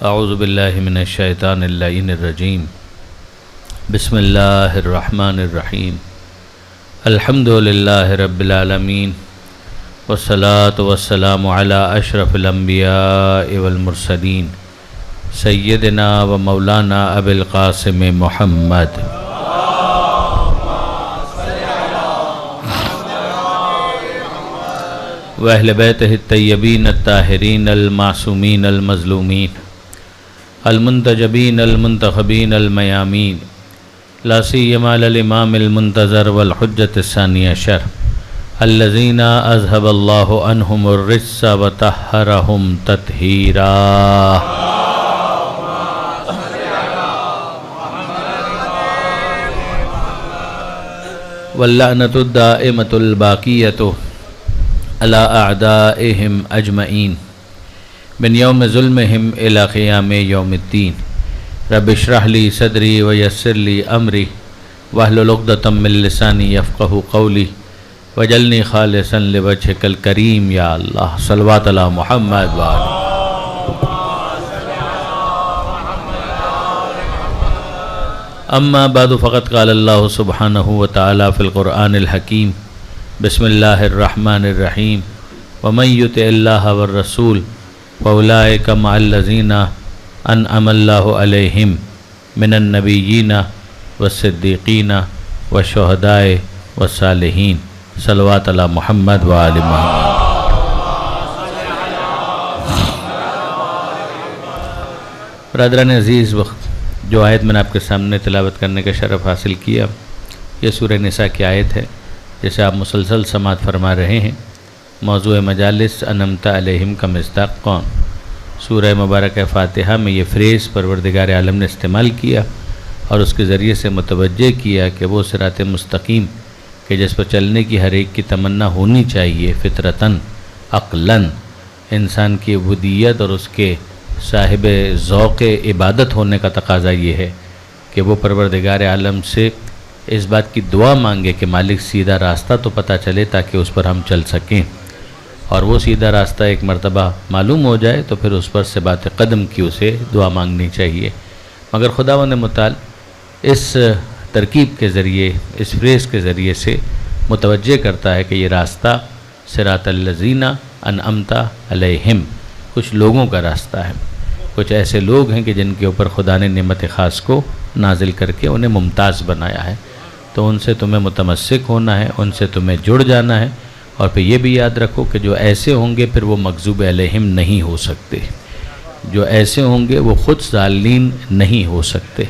اعوذ باللہ من الشیطان اللعین الرجیم بسم اللہ الرحمن الرحیم الحمد للہ رب العالمین والصلاة والسلام علی اشرف الانبیاء والمرسلین سیدنا و مولانا ابی القاسم محمد وأہل بیتہ الطیبین الطاہرین المعصومین المظلومین المنتجبین المنتخبین المیامین لا سیما للامام المنتظر والحجۃ الثانی عشر الذین اذهب اللہ عنہم الرجس وطہرہم تطہیرا واللعنۃ الدائمۃ الباقیۃ علی اعدائہم اجمعین من یوم ظلمہم الی قیام یوم الدین رب اشرح لی صدری ویسر لی امری واحلل عقدۃ من لسانی یفقہوا قولی واجعلنی خالصا لوجہک الکریم یا اللہ صلوات علی محمد وآلہ اما بعد فقد قال اللہ سبحانہ وتعالی فی القرآن الحکیم بسم اللہ الرحمن الرحیم ومن یطع اللہ والرسول فاولئک مع الذین انعم اللہ علیہم من النبیین والصدیقین والشہداء والصالحین صلوات علی محمد وآل محمد۔ برادران عزیز، وقت جو آیت میں نے آپ کے سامنے تلاوت کرنے کا شرف حاصل کیا، یہ سورہ نساء کی آیت ہے جسے آپ مسلسل سماعت فرما رہے ہیں۔ موضوع مجالس انعمت علیہم کا مصداق کون؟ سورہ مبارکہ فاتحہ میں یہ فریز پروردگار عالم نے استعمال کیا اور اس کے ذریعے سے متوجہ کیا کہ وہ صراط مستقیم کہ جس پر چلنے کی ہر ایک کی تمنا ہونی چاہیے فطرتاً عقلاً، انسان کی عبودیت اور اس کے صاحب ذوق عبادت ہونے کا تقاضا یہ ہے کہ وہ پروردگار عالم سے اس بات کی دعا مانگے کہ مالک سیدھا راستہ تو پتہ چلے تاکہ اس پر ہم چل سکیں، اور وہ سیدھا راستہ ایک مرتبہ معلوم ہو جائے تو پھر اس پر سے بات قدم کی اسے دعا مانگنی چاہیے۔ مگر خداوند متعال اس ترکیب کے ذریعے، اس فریز کے ذریعے سے متوجہ کرتا ہے کہ یہ راستہ صراط الذین انعمت علیہم، کچھ لوگوں کا راستہ ہے، کچھ ایسے لوگ ہیں کہ جن کے اوپر خدا نے نعمت خاص کو نازل کر کے انہیں ممتاز بنایا ہے، تو ان سے تمہیں متمسک ہونا ہے، ان سے تمہیں جڑ جانا ہے، اور پھر یہ بھی یاد رکھو کہ جو ایسے ہوں گے پھر وہ مغضوب علیہم نہیں ہو سکتے، جو ایسے ہوں گے وہ خود ضالین نہیں ہو سکتے۔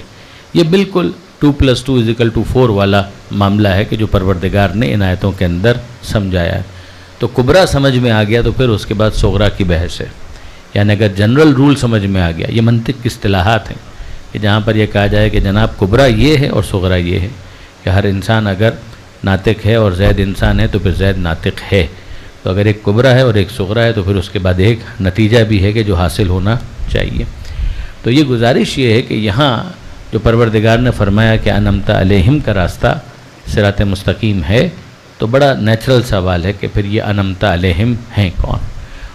یہ بالکل 2+2=4 والا معاملہ ہے کہ جو پروردگار نے ان آیتوں کے اندر سمجھایا ہے۔ تو کبرا سمجھ میں آ گیا تو پھر اس کے بعد صغرا کی بحث ہے، یعنی اگر جنرل رول سمجھ میں آ گیا، یہ منطق کی اصطلاحات ہیں کہ جہاں پر یہ کہا جائے کہ جناب کبرا یہ ہے اور صغرا یہ ہے کہ ہر انسان اگر ناطق ہے اور زید انسان ہے تو پھر زید ناطق ہے، تو اگر ایک کبرا ہے اور ایک صغرا ہے تو پھر اس کے بعد ایک نتیجہ بھی ہے کہ جو حاصل ہونا چاہیے۔ تو یہ گزارش یہ ہے کہ یہاں جو پروردگار نے فرمایا کہ انعمت علیہم کا راستہ صراط مستقیم ہے، تو بڑا نیچرل سوال ہے کہ پھر یہ انعمت علیہم ہیں کون،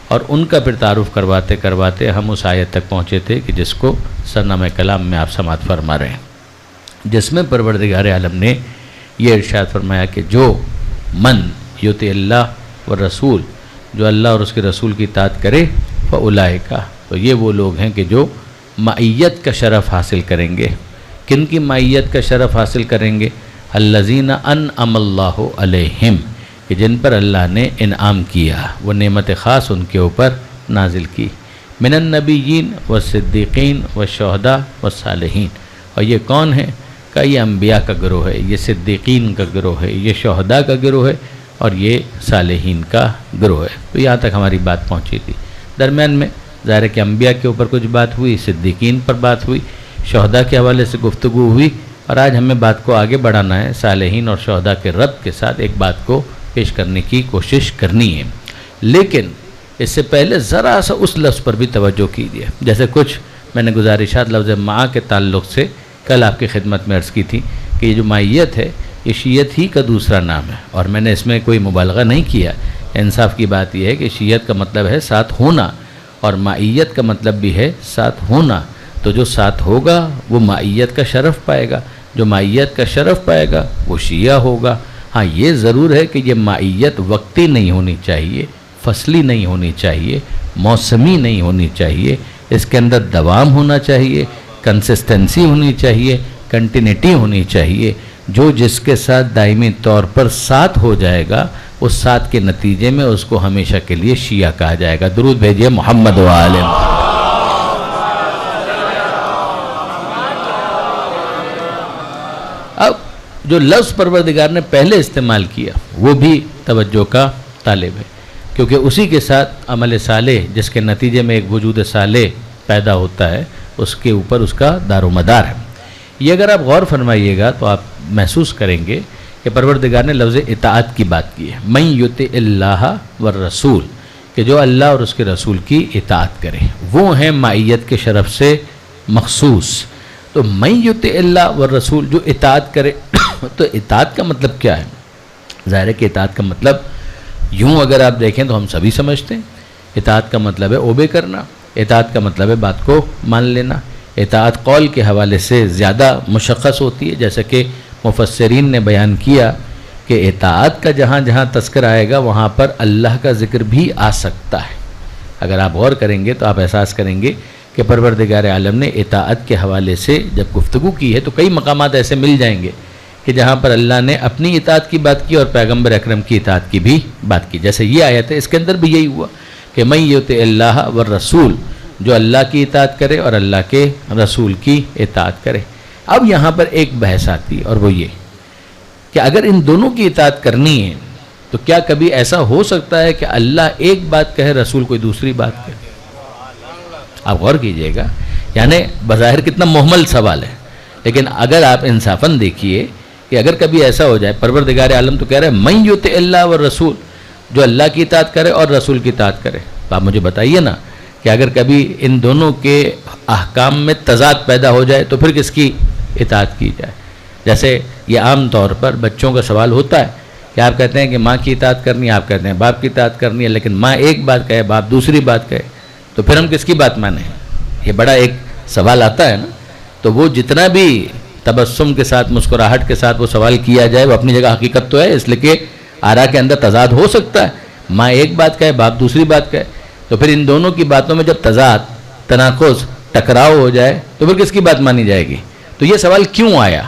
اور ان کا پھر تعارف کرواتے کرواتے ہم اس آیت تک پہنچے تھے کہ جس کو سرنامہ کلام میں آپ سماعت فرما رہے ہیں، جس میں پروردگار عالم نے یہ ارشاد فرمایا کہ جو من یطع اللہ و رسول، جو اللہ اور اس کے رسول کی اطاعت کرے، فاولئک، تو یہ وہ لوگ ہیں کہ جو معیت کا شرف حاصل کریں گے۔ کن کی معیت کا شرف حاصل کریں گے؟ الذین انعم اللہ علیہم، کہ جن پر اللہ نے انعام کیا، وہ نعمت خاص ان کے اوپر نازل کی، من النبیین والصدیقین والشہداء والصالحین۔ اور یہ کون ہیں؟ کہ یہ انبیاء کا گروہ ہے، یہ صدیقین کا گروہ ہے، یہ شہداء کا گروہ ہے، اور یہ صالحین کا گروہ ہے۔ تو یہاں تک ہماری بات پہنچی تھی۔ درمیان میں ظاہر ہے کہ انبیاء کے اوپر کچھ بات ہوئی، صدیقین پر بات ہوئی، شہداء کے حوالے سے گفتگو ہوئی، اور آج ہمیں بات کو آگے بڑھانا ہے، صالحین اور شہداء کے ربط کے ساتھ ایک بات کو پیش کرنے کی کوشش کرنی ہے۔ لیکن اس سے پہلے ذرا سا اس لفظ پر بھی توجہ کیجیے، جیسے کچھ میں نے گزارشات لفظ مع کے تعلق سے کل آپ کی خدمت میں عرض کی تھی کہ یہ جو معیت ہے یہ شیعت ہی کا دوسرا نام ہے، اور میں نے اس میں کوئی مبالغہ نہیں کیا۔ انصاف کی بات یہ ہے کہ شیعت کا مطلب ہے ساتھ ہونا، اور معیت کا مطلب بھی ہے ساتھ ہونا، تو جو ساتھ ہوگا وہ معیت کا شرف پائے گا، جو معیت کا شرف پائے گا وہ شیعہ ہوگا۔ ہاں یہ ضرور ہے کہ یہ معیت وقتی نہیں ہونی چاہیے، فصلی نہیں ہونی چاہیے، موسمی نہیں ہونی چاہیے، اس کے اندر دوام ہونا چاہیے، کنسسٹنسی ہونی چاہیے، کنٹینیٹی ہونی چاہیے۔ جو جس کے ساتھ دائمی طور پر ساتھ ہو جائے گا، اس ساتھ کے نتیجے میں اس کو ہمیشہ کے لیے شیعہ کہا جائے گا۔ درود بھیجئے محمد و آل محمد۔ اب جو لفظ پروردگار نے پہلے استعمال کیا وہ بھی توجہ کا طالب ہے، کیونکہ اسی کے ساتھ عمل صالح جس کے نتیجے میں ایک وجود صالح پیدا ہوتا ہے، اس کے اوپر اس کا دار و مدار ہے۔ یہ اگر آپ غور فرمائیے گا تو آپ محسوس کریں گے کہ پروردگار نے لفظ اطاعت کی بات کی ہے، من یطع اللہ والرسول، کہ جو اللہ اور اس کے رسول کی اطاعت کرے، وہ ہیں معیت کے شرف سے مخصوص۔ تو من یطع اللہ والرسول، جو اطاعت کرے تو اطاعت کا مطلب کیا ہے؟ ظاہر ہے کہ اطاعت کا مطلب یوں اگر آپ دیکھیں تو ہم سبھی سمجھتے ہیں، اطاعت کا مطلب ہے اوبے کرنا، اطاعت کا مطلب ہے بات کو مان لینا۔ اطاعت قول کے حوالے سے زیادہ مشخص ہوتی ہے، جیسا کہ مفسرین نے بیان کیا کہ اطاعت کا جہاں جہاں تذکر آئے گا وہاں پر اللہ کا ذکر بھی آ سکتا ہے۔ اگر آپ غور کریں گے تو آپ احساس کریں گے کہ پروردگار عالم نے اطاعت کے حوالے سے جب گفتگو کی ہے تو کئی مقامات ایسے مل جائیں گے کہ جہاں پر اللہ نے اپنی اطاعت کی بات کی اور پیغمبر اکرم کی اطاعت کی بھی بات کی۔ جیسے یہ آیت ہے، اس کے اندر بھی یہی ہوا کہ من یطع اللہ والرسول، جو اللہ کی اطاعت کرے اور اللہ کے رسول کی اطاعت کرے۔ اب یہاں پر ایک بحث آتی اور وہ یہ کہ اگر ان دونوں کی اطاعت کرنی ہے تو کیا کبھی ایسا ہو سکتا ہے کہ اللہ ایک بات کہے رسول کوئی دوسری بات کہے؟ آپ غور کیجئے گا، یعنی بظاہر کتنا محمل سوال ہے، لیکن اگر آپ انصافاً دیکھیے کہ اگر کبھی ایسا ہو جائے، پروردگار عالم تو کہہ رہے ہیں من یطع اللہ والرسول، جو اللہ کی اطاعت کرے اور رسول کی اطاعت کرے، تو آپ مجھے بتائیے نا کہ اگر کبھی ان دونوں کے احکام میں تضاد پیدا ہو جائے تو پھر کس کی اطاعت کی جائے؟ جیسے یہ عام طور پر بچوں کا سوال ہوتا ہے کہ آپ کہتے ہیں کہ ماں کی اطاعت کرنی ہے، آپ کہتے ہیں باپ کی اطاعت کرنی ہے، لیکن ماں ایک بات کہے باپ دوسری بات کہے تو پھر ہم کس کی بات مانیں؟ یہ بڑا ایک سوال آتا ہے نا۔ تو وہ جتنا بھی تبسم کے ساتھ، مسکراہٹ کے ساتھ وہ سوال کیا جائے، وہ اپنی جگہ حقیقت تو ہے، اس لیے کہ آرا کے اندر تضاد ہو سکتا ہے، ماں ایک بات کہے باپ دوسری بات کہے، تو پھر ان دونوں کی باتوں میں جب تضاد، تناقض، ٹکراؤ ہو جائے تو پھر کس کی بات مانی جائے گی؟ تو یہ سوال کیوں آیا؟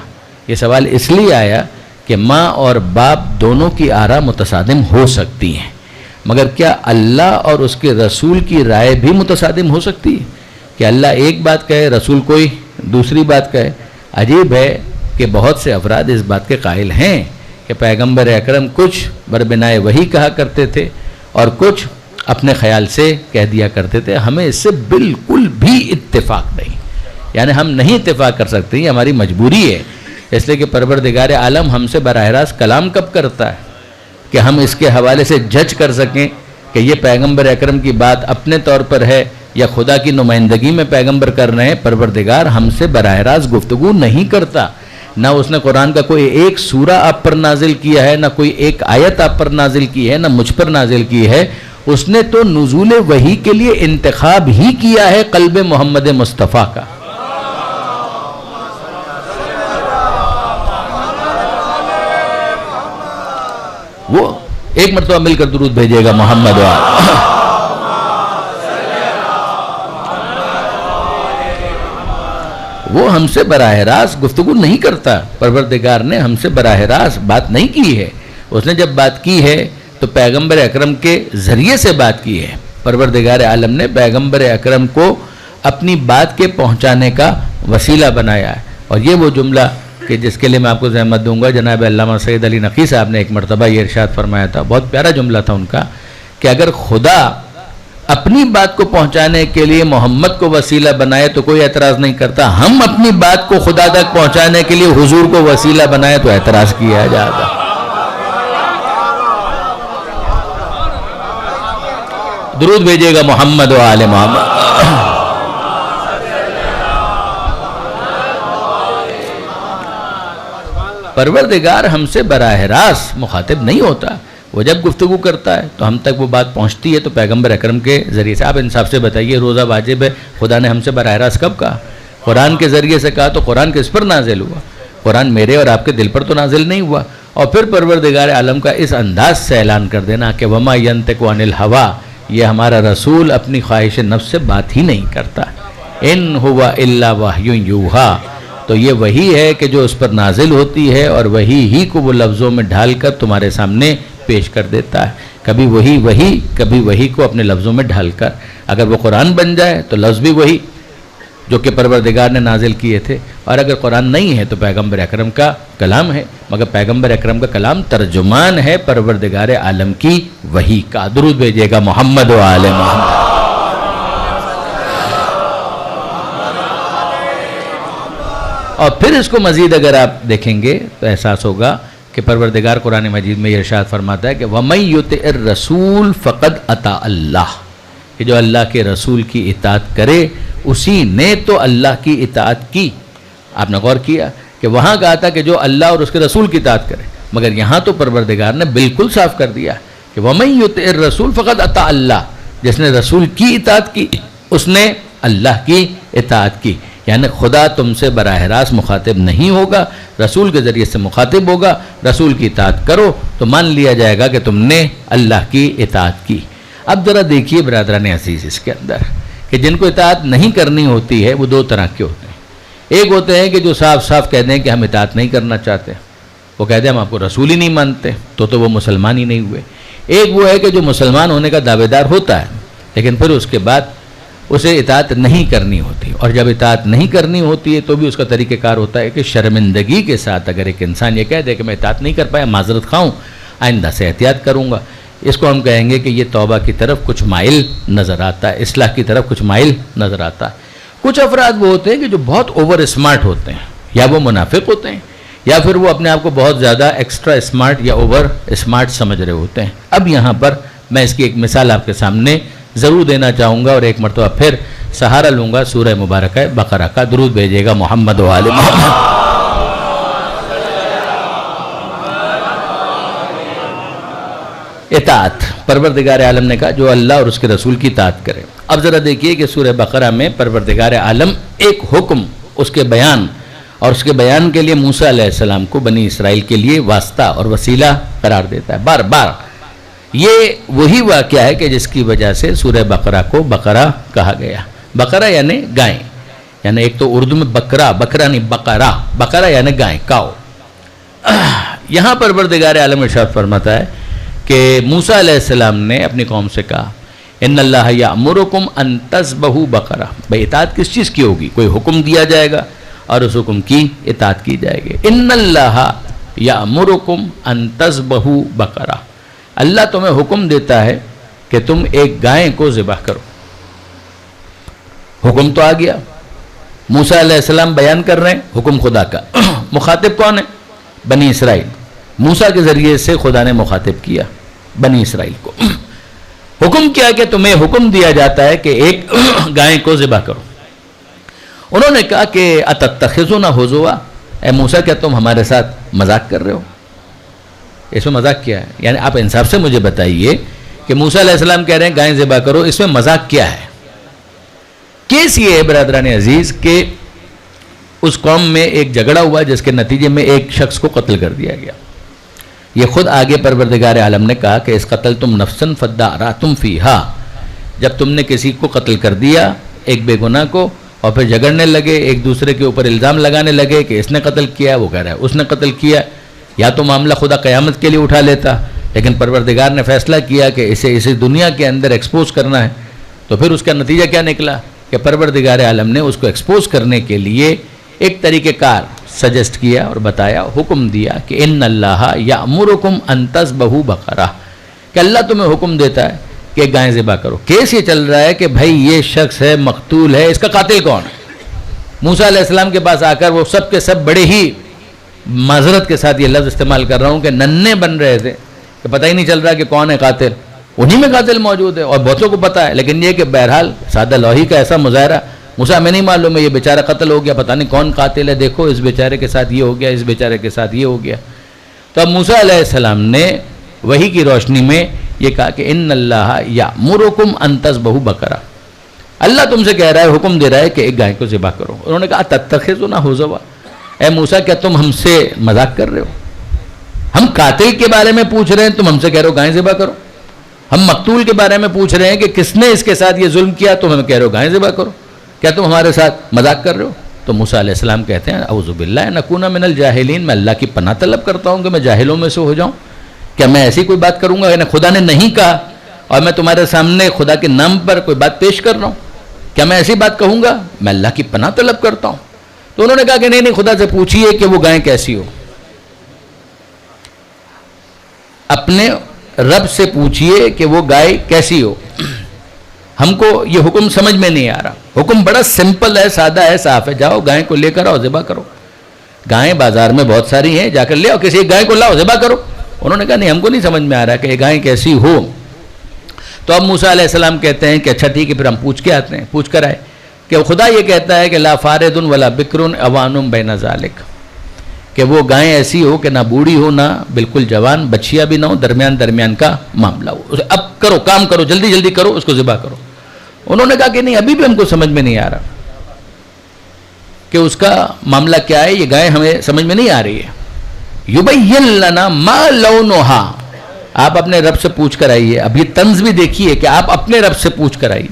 یہ سوال اس لیے آیا کہ ماں اور باپ دونوں کی آرا متصادم ہو سکتی ہیں، مگر کیا اللہ اور اس کے رسول کی رائے بھی متصادم ہو سکتی ہے کہ اللہ ایک بات کہے رسول کوئی دوسری بات کہے؟ عجیب ہے کہ بہت سے افراد اس بات کے قائل ہیں کہ پیغمبر اکرم کچھ بربنائے وحی کہا کرتے تھے اور کچھ اپنے خیال سے کہہ دیا کرتے تھے۔ ہمیں اس سے بالکل بھی اتفاق نہیں، یعنی ہم نہیں اتفاق کر سکتے، یہ ہماری مجبوری ہے، اس لیے کہ پروردگار عالم ہم سے براہ راست کلام کب کرتا ہے کہ ہم اس کے حوالے سے جج کر سکیں کہ یہ پیغمبر اکرم کی بات اپنے طور پر ہے یا خدا کی نمائندگی میں پیغمبر کر رہے ہیں۔ پروردگار ہم سے براہ راست گفتگو نہیں کرتا، نہ اس نے قرآن کا کوئی ایک سورہ آپ پر نازل کیا ہے، نہ کوئی ایک آیت آپ پر نازل کی ہے، نہ مجھ پر نازل کی ہے۔ اس نے تو نزول وحی کے لیے انتخاب ہی کیا ہے قلب محمد مصطفیٰ کا۔ وہ ایک مرتبہ مل کر درود بھیجیے گا محمد وہ ہم سے براہ راست گفتگو نہیں کرتا۔ پروردگار نے ہم سے براہ راست بات نہیں کی ہے، اس نے جب بات کی ہے تو پیغمبر اکرم کے ذریعے سے بات کی ہے۔ پروردگار عالم نے پیغمبر اکرم کو اپنی بات کے پہنچانے کا وسیلہ بنایا ہے۔ اور یہ وہ جملہ کہ جس کے لیے میں آپ کو زحمت دوں گا، جناب علامہ سید علی نقی صاحب نے ایک مرتبہ یہ ارشاد فرمایا تھا، بہت پیارا جملہ تھا ان کا، کہ اگر خدا اپنی بات کو پہنچانے کے لیے محمد کو وسیلہ بنائے تو کوئی اعتراض نہیں کرتا، ہم اپنی بات کو خدا تک پہنچانے کے لیے حضور کو وسیلہ بنائے تو اعتراض کیا جاتا۔ درود بھیجیے گا محمد و آل محمد۔ پروردگار ہم سے براہ راست مخاطب نہیں ہوتا، وہ جب گفتگو کرتا ہے تو ہم تک وہ بات پہنچتی ہے تو پیغمبر اکرم کے ذریعے سے. آپ انصاف سے بتائیے روزہ واجب ہے خدا نے ہم سے براہ راست کب کہا؟ قرآن کے ذریعے سے کہا. تو قرآن کس پر نازل ہوا؟ قرآن میرے اور آپ کے دل پر تو نازل نہیں ہوا. اور پھر پروردگار عالم کا اس انداز سے اعلان کر دینا کہ وما ینطق عن الہویٰ، یہ ہمارا رسول اپنی خواہش نفس سے بات ہی نہیں کرتا، ان ہوا الا وحی یوحیٰ. تو یہ وہی ہے کہ جو اس پر نازل ہوتی ہے اور وہی ہی کو وہ لفظوں میں ڈھال کر تمہارے سامنے پیش کر دیتا ہے. کبھی وہی کبھی وہی کو اپنے لفظوں میں ڈھال کر. اگر وہ قرآن بن جائے تو لفظ بھی وہی جو کہ پروردگار نے نازل کیے تھے، اور اگر قرآن نہیں ہے تو پیغمبر اکرم کا کلام ہے. مگر پیغمبر اکرم کا کلام ترجمان ہے پروردگار عالم کی وحی کا. درود بھیجیے گا محمد و آل محمد. اور پھر اس کو مزید اگر آپ دیکھیں گے تو احساس ہوگا کہ پروردگار قرآن مجید میں یہ ارشاد فرماتا ہے کہ وَمَن يُطِعِ الرَّسُولَ فَقَدْ أَطَاعَ اللَّهَ، کہ جو اللہ کے رسول کی اطاعت کرے اسی نے تو اللہ کی اطاعت کی. آپ نے غور کیا کہ وہاں کہا تھا کہ جو اللہ اور اس کے رسول کی اطاعت کرے، مگر یہاں تو پروردگار نے بالکل صاف کر دیا کہ وَمَن يُطِعِ الرَّسُولَ فَقَدْ أَطَاعَ اللَّهَ، جس نے رسول کی اطاعت کی اس نے اللہ کی اطاعت کی. یعنی خدا تم سے براہ راست مخاطب نہیں ہوگا، رسول کے ذریعے سے مخاطب ہوگا. رسول کی اطاعت کرو تو مان لیا جائے گا کہ تم نے اللہ کی اطاعت کی. اب ذرا دیکھیے برادران عزیز، اس کے اندر کہ جن کو اطاعت نہیں کرنی ہوتی ہے وہ دو طرح کے ہوتے ہیں. ایک ہوتے ہیں کہ جو صاف صاف کہہ دیں کہ ہم اطاعت نہیں کرنا چاہتے، وہ کہتے ہیں ہم آپ کو رسول ہی نہیں مانتے، تو وہ مسلمان ہی نہیں ہوئے. ایک وہ ہے کہ جو مسلمان ہونے کا دعوے دار ہوتا ہے لیکن پھر اس کے بعد اسے اطاعت نہیں کرنی ہوتی، اور جب اطاعت نہیں کرنی ہوتی ہے تو بھی اس کا طریقہ کار ہوتا ہے کہ شرمندگی کے ساتھ اگر ایک انسان یہ کہہ دے کہ میں اطاعت نہیں کر پایا، معذرت خواہوں، آئندہ سے احتیاط کروں گا، اس کو ہم کہیں گے کہ یہ توبہ کی طرف کچھ مائل نظر آتا ہے، اصلاح کی طرف کچھ مائل نظر آتا ہے. کچھ افراد وہ ہوتے ہیں کہ جو بہت اوور اسمارٹ ہوتے ہیں، یا وہ منافق ہوتے ہیں یا پھر وہ اپنے آپ کو بہت زیادہ ایکسٹرا اسمارٹ یا اوور اسمارٹ سمجھ رہے ہوتے ہیں. اب یہاں پر میں اس کی ایک مثال آپ کے سامنے ضرور دینا چاہوں گا اور ایک مرتبہ پھر سہارا لوں گا سورہ مبارکہ بقرہ کا. درود بھیجیے گا محمد و آل محمد. اطاعت، پروردگار عالم نے کہا جو اللہ اور اس کے رسول کی اطاعت کرے. اب ذرا دیکھیے کہ سورہ بقرہ میں پروردگار عالم ایک حکم، اس کے بیان اور اس کے بیان کے لیے موسیٰ علیہ السلام کو بنی اسرائیل کے لیے واسطہ اور وسیلہ قرار دیتا ہے بار بار. یہ وہی واقعہ ہے کہ جس کی وجہ سے سورہ بقرہ کو بقرہ کہا گیا. بقرہ یعنی گائیں، یعنی ایک تو اردو میں بکرا، بکرا نہیں بقرہ، بقرہ یعنی گائیں، کاؤ. یہاں پروردگار عالم ارشاد فرماتا ہے کہ موسیٰ علیہ السلام نے اپنی قوم سے کہا ان اللہ یأمرکم ان تذبحوا بقرہ. بھئی اطاعت کس چیز کی ہوگی؟ کوئی حکم دیا جائے گا اور اس حکم کی اطاعت کی جائے گی. ان اللہ یأمرکم ان تذبحوا بقرہ، اللہ تمہیں حکم دیتا ہے کہ تم ایک گائے کو ذبح کرو. حکم تو آ گیا، موسیٰ علیہ السلام بیان کر رہے ہیں حکم خدا کا. مخاطب کون ہے؟ بنی اسرائیل. موسیٰ کے ذریعے سے خدا نے مخاطب کیا بنی اسرائیل کو. حکم کیا کہ تمہیں حکم دیا جاتا ہے کہ ایک گائے کو ذبح کرو. انہوں نے کہا کہ اتتخذون ہزوا، اے موسیٰ کیا تم ہمارے ساتھ مذاق کر رہے ہو؟ اس میں مذاق کیا ہے؟ یعنی آپ انصاف سے مجھے بتائیے کہ موسیٰ علیہ السلام کہہ رہے ہیں گائیں ذبح کرو، اس میں مذاق کیا ہے؟ کیس یہ ہے برادران عزیز کہ اس قوم میں ایک جھگڑا ہوا جس کے نتیجے میں ایک شخص کو قتل کر دیا گیا. یہ خود آگے پروردگار عالم نے کہا کہ اس قتل تم نفسن فداراتم فیہا، جب تم نے کسی کو قتل کر دیا ایک بے گناہ کو اور پھر جھگڑنے لگے، ایک دوسرے کے اوپر الزام لگانے لگے کہ اس نے قتل کیا، وہ کہہ رہا ہے اس نے قتل کیا. یا تو معاملہ خدا قیامت کے لیے اٹھا لیتا، لیکن پروردگار نے فیصلہ کیا کہ اسے اسی دنیا کے اندر ایکسپوز کرنا ہے. تو پھر اس کا نتیجہ کیا نکلا کہ پروردگار عالم نے اس کو ایکسپوز کرنے کے لیے ایک طریقہ کار سجیسٹ کیا اور بتایا، حکم دیا کہ ان اللہ یأمرکم ان تذبحوا بقرہ، کہ اللہ تمہیں حکم دیتا ہے کہ گائیں ذبح کرو. کیس یہ چل رہا ہے کہ بھائی یہ شخص ہے، مقتول ہے، اس کا قاتل کون ہے؟ موسیٰ علیہ السلام کے پاس آ کر وہ سب کے سب بڑے ہی معذرت کے ساتھ یہ لفظ استعمال کر رہا ہوں کہ ننھے بن رہے تھے کہ پتہ ہی نہیں چل رہا کہ کون ہے قاتل. انہی میں قاتل موجود ہے اور بہتوں کو پتہ ہے، لیکن یہ کہ بہرحال سادہ لوہی کا ایسا مظاہرہ، موسیٰ ہمیں نہیں معلوم ہے یہ بیچارہ قتل ہو گیا، پتہ نہیں کون قاتل ہے، دیکھو اس بیچارے کے ساتھ یہ ہو گیا، اس بیچارے کے ساتھ یہ ہو گیا. تو اب موسیٰ علیہ السلام نے وحی کی روشنی میں یہ کہا کہ ان اللہ یامرکم ان تذبحوا بقرہ، اللہ تم سے کہہ رہا ہے، حکم دے رہا ہے کہ ایک گائے کو ذبح کرو۔ انہوں نے کہا تتخذنا ہزوا، اے موسیٰ کیا تم ہم سے مذاق کر رہے ہو؟ ہم قاتل کے بارے میں پوچھ رہے ہیں، تم ہم سے کہہ رہے ہو گائے ذبح کرو۔ ہم مقتول کے بارے میں پوچھ رہے ہیں کہ کس نے اس کے ساتھ یہ ظلم کیا، تم ہمیں کہہ رہے ہو گائے ذبح کرو، کیا تم ہمارے ساتھ مذاق کر رہے ہو؟ تو موسیٰ علیہ السلام کہتے ہیں اعوذ باللہ ان اکون من الجاہلین، میں اللہ کی پناہ طلب کرتا ہوں کہ میں جاہلوں میں سے ہو جاؤں۔ کیا میں ایسی کوئی بات کروں گا؟ یعنی خدا نے نہیں کہا اور میں تمہارے سامنے خدا کے نام پر کوئی بات پیش کر رہا ہوں، کیا میں ایسی بات کہوں گا؟ میں اللہ کی پناہ طلب کرتا ہوں۔ تو انہوں نے کہا کہ نہیں خدا سے پوچھئے کہ وہ گائے کیسی ہو، اپنے رب سے پوچھئے کہ وہ گائے کیسی ہو، ہم کو یہ حکم سمجھ میں نہیں آ رہا۔ حکم بڑا سمپل ہے، سادہ ہے، صاف ہے، جاؤ گائے کو لے کر آؤ، ذبح کرو۔ گائیں بازار میں بہت ساری ہیں، جا کر لے آؤ، کسی ایک گائے کو لاؤ، ذبح کرو۔ انہوں نے کہا نہیں ہم کو نہیں سمجھ میں آ رہا کہ یہ گائے کیسی ہو۔ تو اب موسیٰ علیہ السلام کہتے ہیں کہ اچھا ٹھیک ہے، پھر ہم پوچھ کے آتے ہیں، پوچھ کر آئے کہ خدا یہ کہتا ہے کہ لا فارد ولا بکر اوان بین ذالک، کہ وہ گائیں ایسی ہو کہ نہ بوڑھی ہو نہ بالکل جوان، بچیا بھی نہ ہو، درمیان کا معاملہ ہو۔ اب کرو، کام کرو، جلدی جلدی کرو، اس کو ذبح کرو۔ انہوں نے کہا کہ نہیں ابھی بھی ہم کو سمجھ میں نہیں آ رہا کہ اس کا معاملہ کیا ہے، یہ گائے ہمیں سمجھ میں نہیں آ رہی ہے۔ یبین لنا ما لونہا، آپ اپنے رب سے پوچھ کر آئیے۔ اب یہ طنز بھی دیکھیے کہ آپ اپنے رب سے پوچھ کر آئیے۔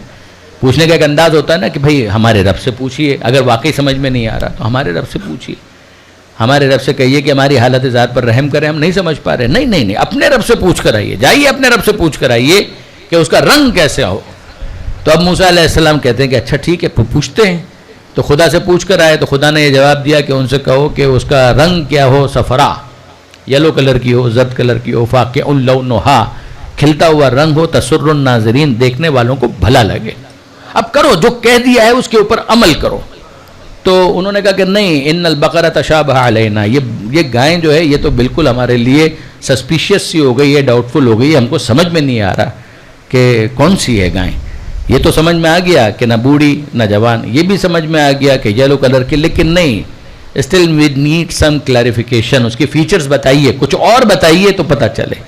پوچھنے کا ایک انداز ہوتا ہے نا کہ بھئی ہمارے رب سے پوچھئے، اگر واقعی سمجھ میں نہیں آ رہا تو ہمارے رب سے پوچھئے، ہمارے رب سے کہیے کہ ہماری حالت ذات پر رحم کریں، ہم نہیں سمجھ پا رہے۔ نہیں اپنے رب سے پوچھ کر آئیے، جائیے اپنے رب سے پوچھ کر آئیے کہ اس کا رنگ کیسے ہو۔ تو اب موسیٰ علیہ السلام کہتے ہیں کہ اچھا ٹھیک ہے پوچھتے ہیں۔ تو خدا سے پوچھ کر آئے تو خدا نے یہ جواب دیا کہ ان سے کہو کہ اس کا رنگ کیا ہو، صفرا، یلو کلر کی ہو، زرد کلر کی ہو، فاقع لونہا، کھلتا ہوا رنگ ہو، تسر الناظرین، دیکھنے والوں کو بھلا لگے۔ اب کرو جو کہہ دیا ہے اس کے اوپر عمل کرو۔ تو انہوں نے کہا کہ نہیں ان البقرہ تشابہ علینا، یہ گائیں جو ہے یہ تو بالکل ہمارے لیے سسپیشیس سی ہو گئی ہے، ڈاؤٹ فل ہو گئی ہے، ہم کو سمجھ میں نہیں آ رہا کہ کون سی ہے گائیں۔ یہ تو سمجھ میں آ گیا کہ نہ بوڑھی نہ جوان، یہ بھی سمجھ میں آ گیا کہ یلو کلر کی، لیکن نہیں still we need some clarification, اس کے فیچرز بتائیے، کچھ اور بتائیے تو پتہ چلے۔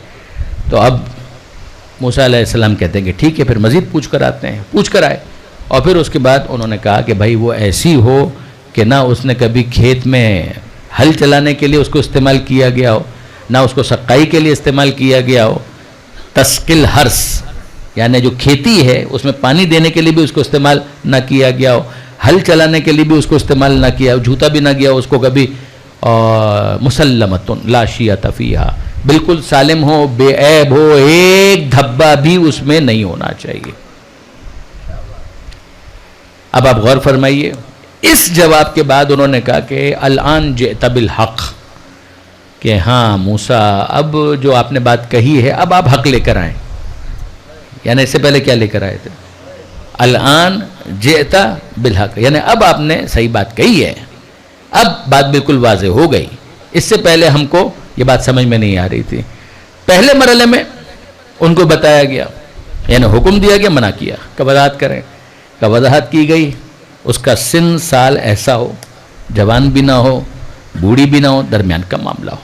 تو اب موسیٰ علیہ السلام کہتے ہیں کہ ٹھیک ہے پھر مزید پوچھ کر آتے ہیں۔ پوچھ کر آئے اور پھر اس کے بعد انہوں نے کہا کہ بھائی وہ ایسی ہو کہ نہ اس نے کبھی کھیت میں ہل چلانے کے لیے اس کو استعمال کیا گیا ہو، نہ اس کو سقائی کے لیے استعمال کیا گیا ہو، تسقل حرس یعنی جو کھیتی ہے اس میں پانی دینے کے لیے بھی اس کو استعمال نہ کیا گیا ہو، ہل چلانے کے لیے بھی اس کو استعمال نہ کیا ہو، جھوتا بھی نہ گیا ہو اس کو کبھی، مسلمۃ لا شیۃ فیہا، بالکل سالم ہو، بے عیب ہو، ایک دھبا بھی اس میں نہیں ہونا چاہیے۔ اب آپ غور فرمائیے، اس جواب کے بعد انہوں نے کہا کہ الان جئت بالحق، کہ ہاں موسیٰ اب جو آپ نے بات کہی ہے اب آپ حق لے کر آئیں۔ یعنی اس سے پہلے کیا لے کر آئے تھے؟ الان جئت بالحق، یعنی اب آپ نے صحیح بات کہی ہے، اب بات بالکل واضح ہو گئی۔ اس سے پہلے ہم کو یہ بات سمجھ میں نہیں آ رہی تھی۔ پہلے مرحلے میں ان کو بتایا گیا، یعنی حکم دیا گیا، منع کیا کہ وضاحت کریں، کہ وضاحت کی گئی، اس کا سن سال ایسا ہو، جوان بھی نہ ہو، بوڑھی بھی نہ ہو، درمیان کا معاملہ ہو۔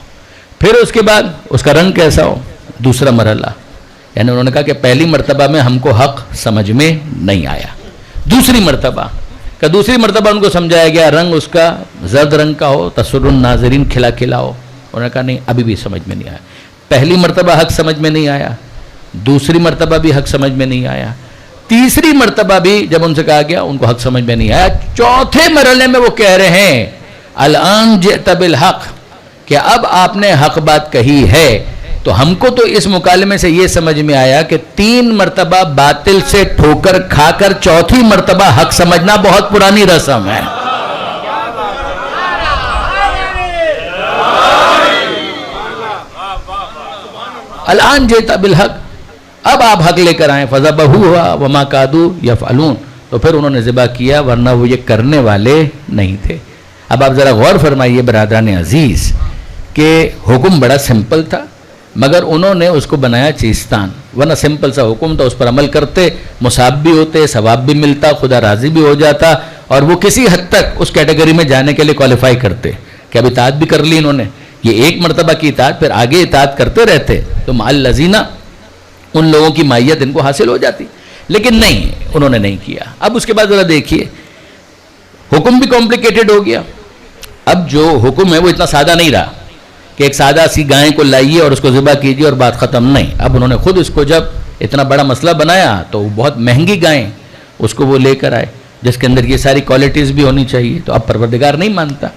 پھر اس کے بعد اس کا رنگ کیسا ہو، دوسرا مرحلہ، یعنی انہوں نے کہا کہ پہلی مرتبہ میں ہم کو حق سمجھ میں نہیں آیا، دوسری مرتبہ ان کو سمجھایا گیا رنگ اس کا زرد رنگ کا ہو، تسر الناظرین، کھلا کھلا ہو۔ انہوں نے کہا نہیں ابھی بھی سمجھ میں نہیں آیا، پہلی مرتبہ حق سمجھ میں نہیں آیا، دوسری مرتبہ بھی حق سمجھ میں نہیں آیا، تیسری مرتبہ بھی جب ان سے کہا گیا ان کو حق سمجھ میں نہیں آیا، چوتھے مرحلے میں وہ کہہ رہے ہیں الان جئت بالحق، کہ اب آپ نے حق بات کہی ہے۔ تو ہم کو تو اس مکالمے سے یہ سمجھ میں آیا کہ 3 مرتبہ باطل سے ٹھوکر کھا کر چوتھی مرتبہ حق سمجھنا بہت پرانی رسم ہے۔ الان جئت بالحق، اب آپ حق لے کر آئیں، فذبحوها وما كادوا يفعلون، تو پھر انہوں نے ذبح کیا ورنہ وہ یہ کرنے والے نہیں تھے۔ اب آپ ذرا غور فرمائیے برادران عزیز کہ حکم بڑا سمپل تھا مگر انہوں نے اس کو بنایا چیستان، ورنہ سمپل سا حکم تھا، اس پر عمل کرتے، مصاب بھی ہوتے، ثواب بھی ملتا، خدا راضی بھی ہو جاتا، اور وہ کسی حد تک اس کیٹیگری میں جانے کے لیے کوالیفائی کرتے کہ اب اطاعت بھی کر لی انہوں نے یہ ایک مرتبہ کی اطاعت پھر آگے اطاعت کرتے رہتے تو مع الذین ان لوگوں کی مائیت ان کو حاصل ہو جاتی، لیکن نہیں، انہوں نے نہیں کیا۔ اب اس کے بعد ذرا دیکھیے، حکم بھی کمپلیکیٹڈ ہو گیا۔ اب جو حکم ہے وہ اتنا سادہ نہیں رہا کہ ایک سادہ سی گائے کو لائیے اور اس کو ذبح کیجیے اور بات ختم، نہیں۔ اب انہوں نے خود اس کو جب اتنا بڑا مسئلہ بنایا تو بہت مہنگی گائیں اس کو وہ لے کر آئے جس کے اندر یہ ساری کوالٹیز بھی ہونی چاہیے۔ تو اب پروردگار نہیں مانتا،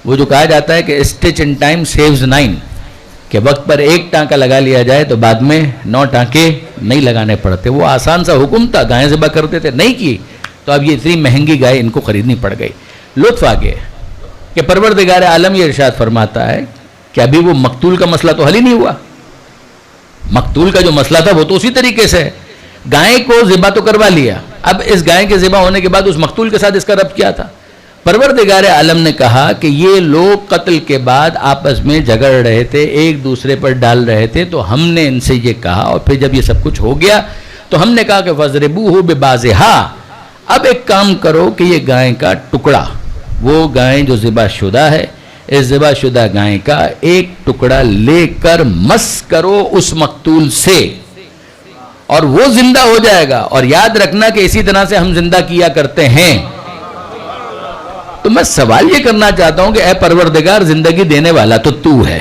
وہ جو کہا جاتا ہے کہ اسٹچ ان ٹائم سیوز 9، کہ وقت پر ایک ٹانکا لگا لیا جائے تو بعد میں 9 ٹانکے نہیں لگانے پڑتے۔ وہ آسان سا حکم تھا، گائیں ذبح کرتے تھے، نہیں کی تو اب یہ اتنی مہنگی گائے ان کو خریدنی پڑ گئی۔ لطف آگے کہ پروردگار عالم یہ ارشاد فرماتا ہے کہ ابھی وہ مقتول کا مسئلہ تو حل ہی نہیں ہوا۔ مقتول کا جو مسئلہ تھا وہ تو اسی طریقے سے ہے، گائے کو ذبح تو کروا لیا، اب اس گائے کے ذبح ہونے کے بعد اس مقتول کے ساتھ اس کا ربط کیا تھا؟ پروردگار عالم نے کہا کہ یہ لوگ قتل کے بعد آپس میں جھگڑ رہے تھے، ایک دوسرے پر ڈال رہے تھے، تو ہم نے ان سے یہ کہا، اور پھر جب یہ سب کچھ ہو گیا تو ہم نے کہا کہ فَضْرِبُوهُ بِبَعْضِهَا، اب ایک کام کرو کہ یہ گائے کا ٹکڑا، وہ گائے جو ذبح شدہ ہے، اس ذبح شدہ گائے کا ایک ٹکڑا لے کر مس کرو اس مقتول سے، اور وہ زندہ ہو جائے گا۔ اور یاد رکھنا کہ اسی طرح سے ہم زندہ کیا کرتے ہیں۔ تو میں سوال یہ کرنا چاہتا ہوں کہ اے پروردگار، زندگی دینے والا تو تو ہے،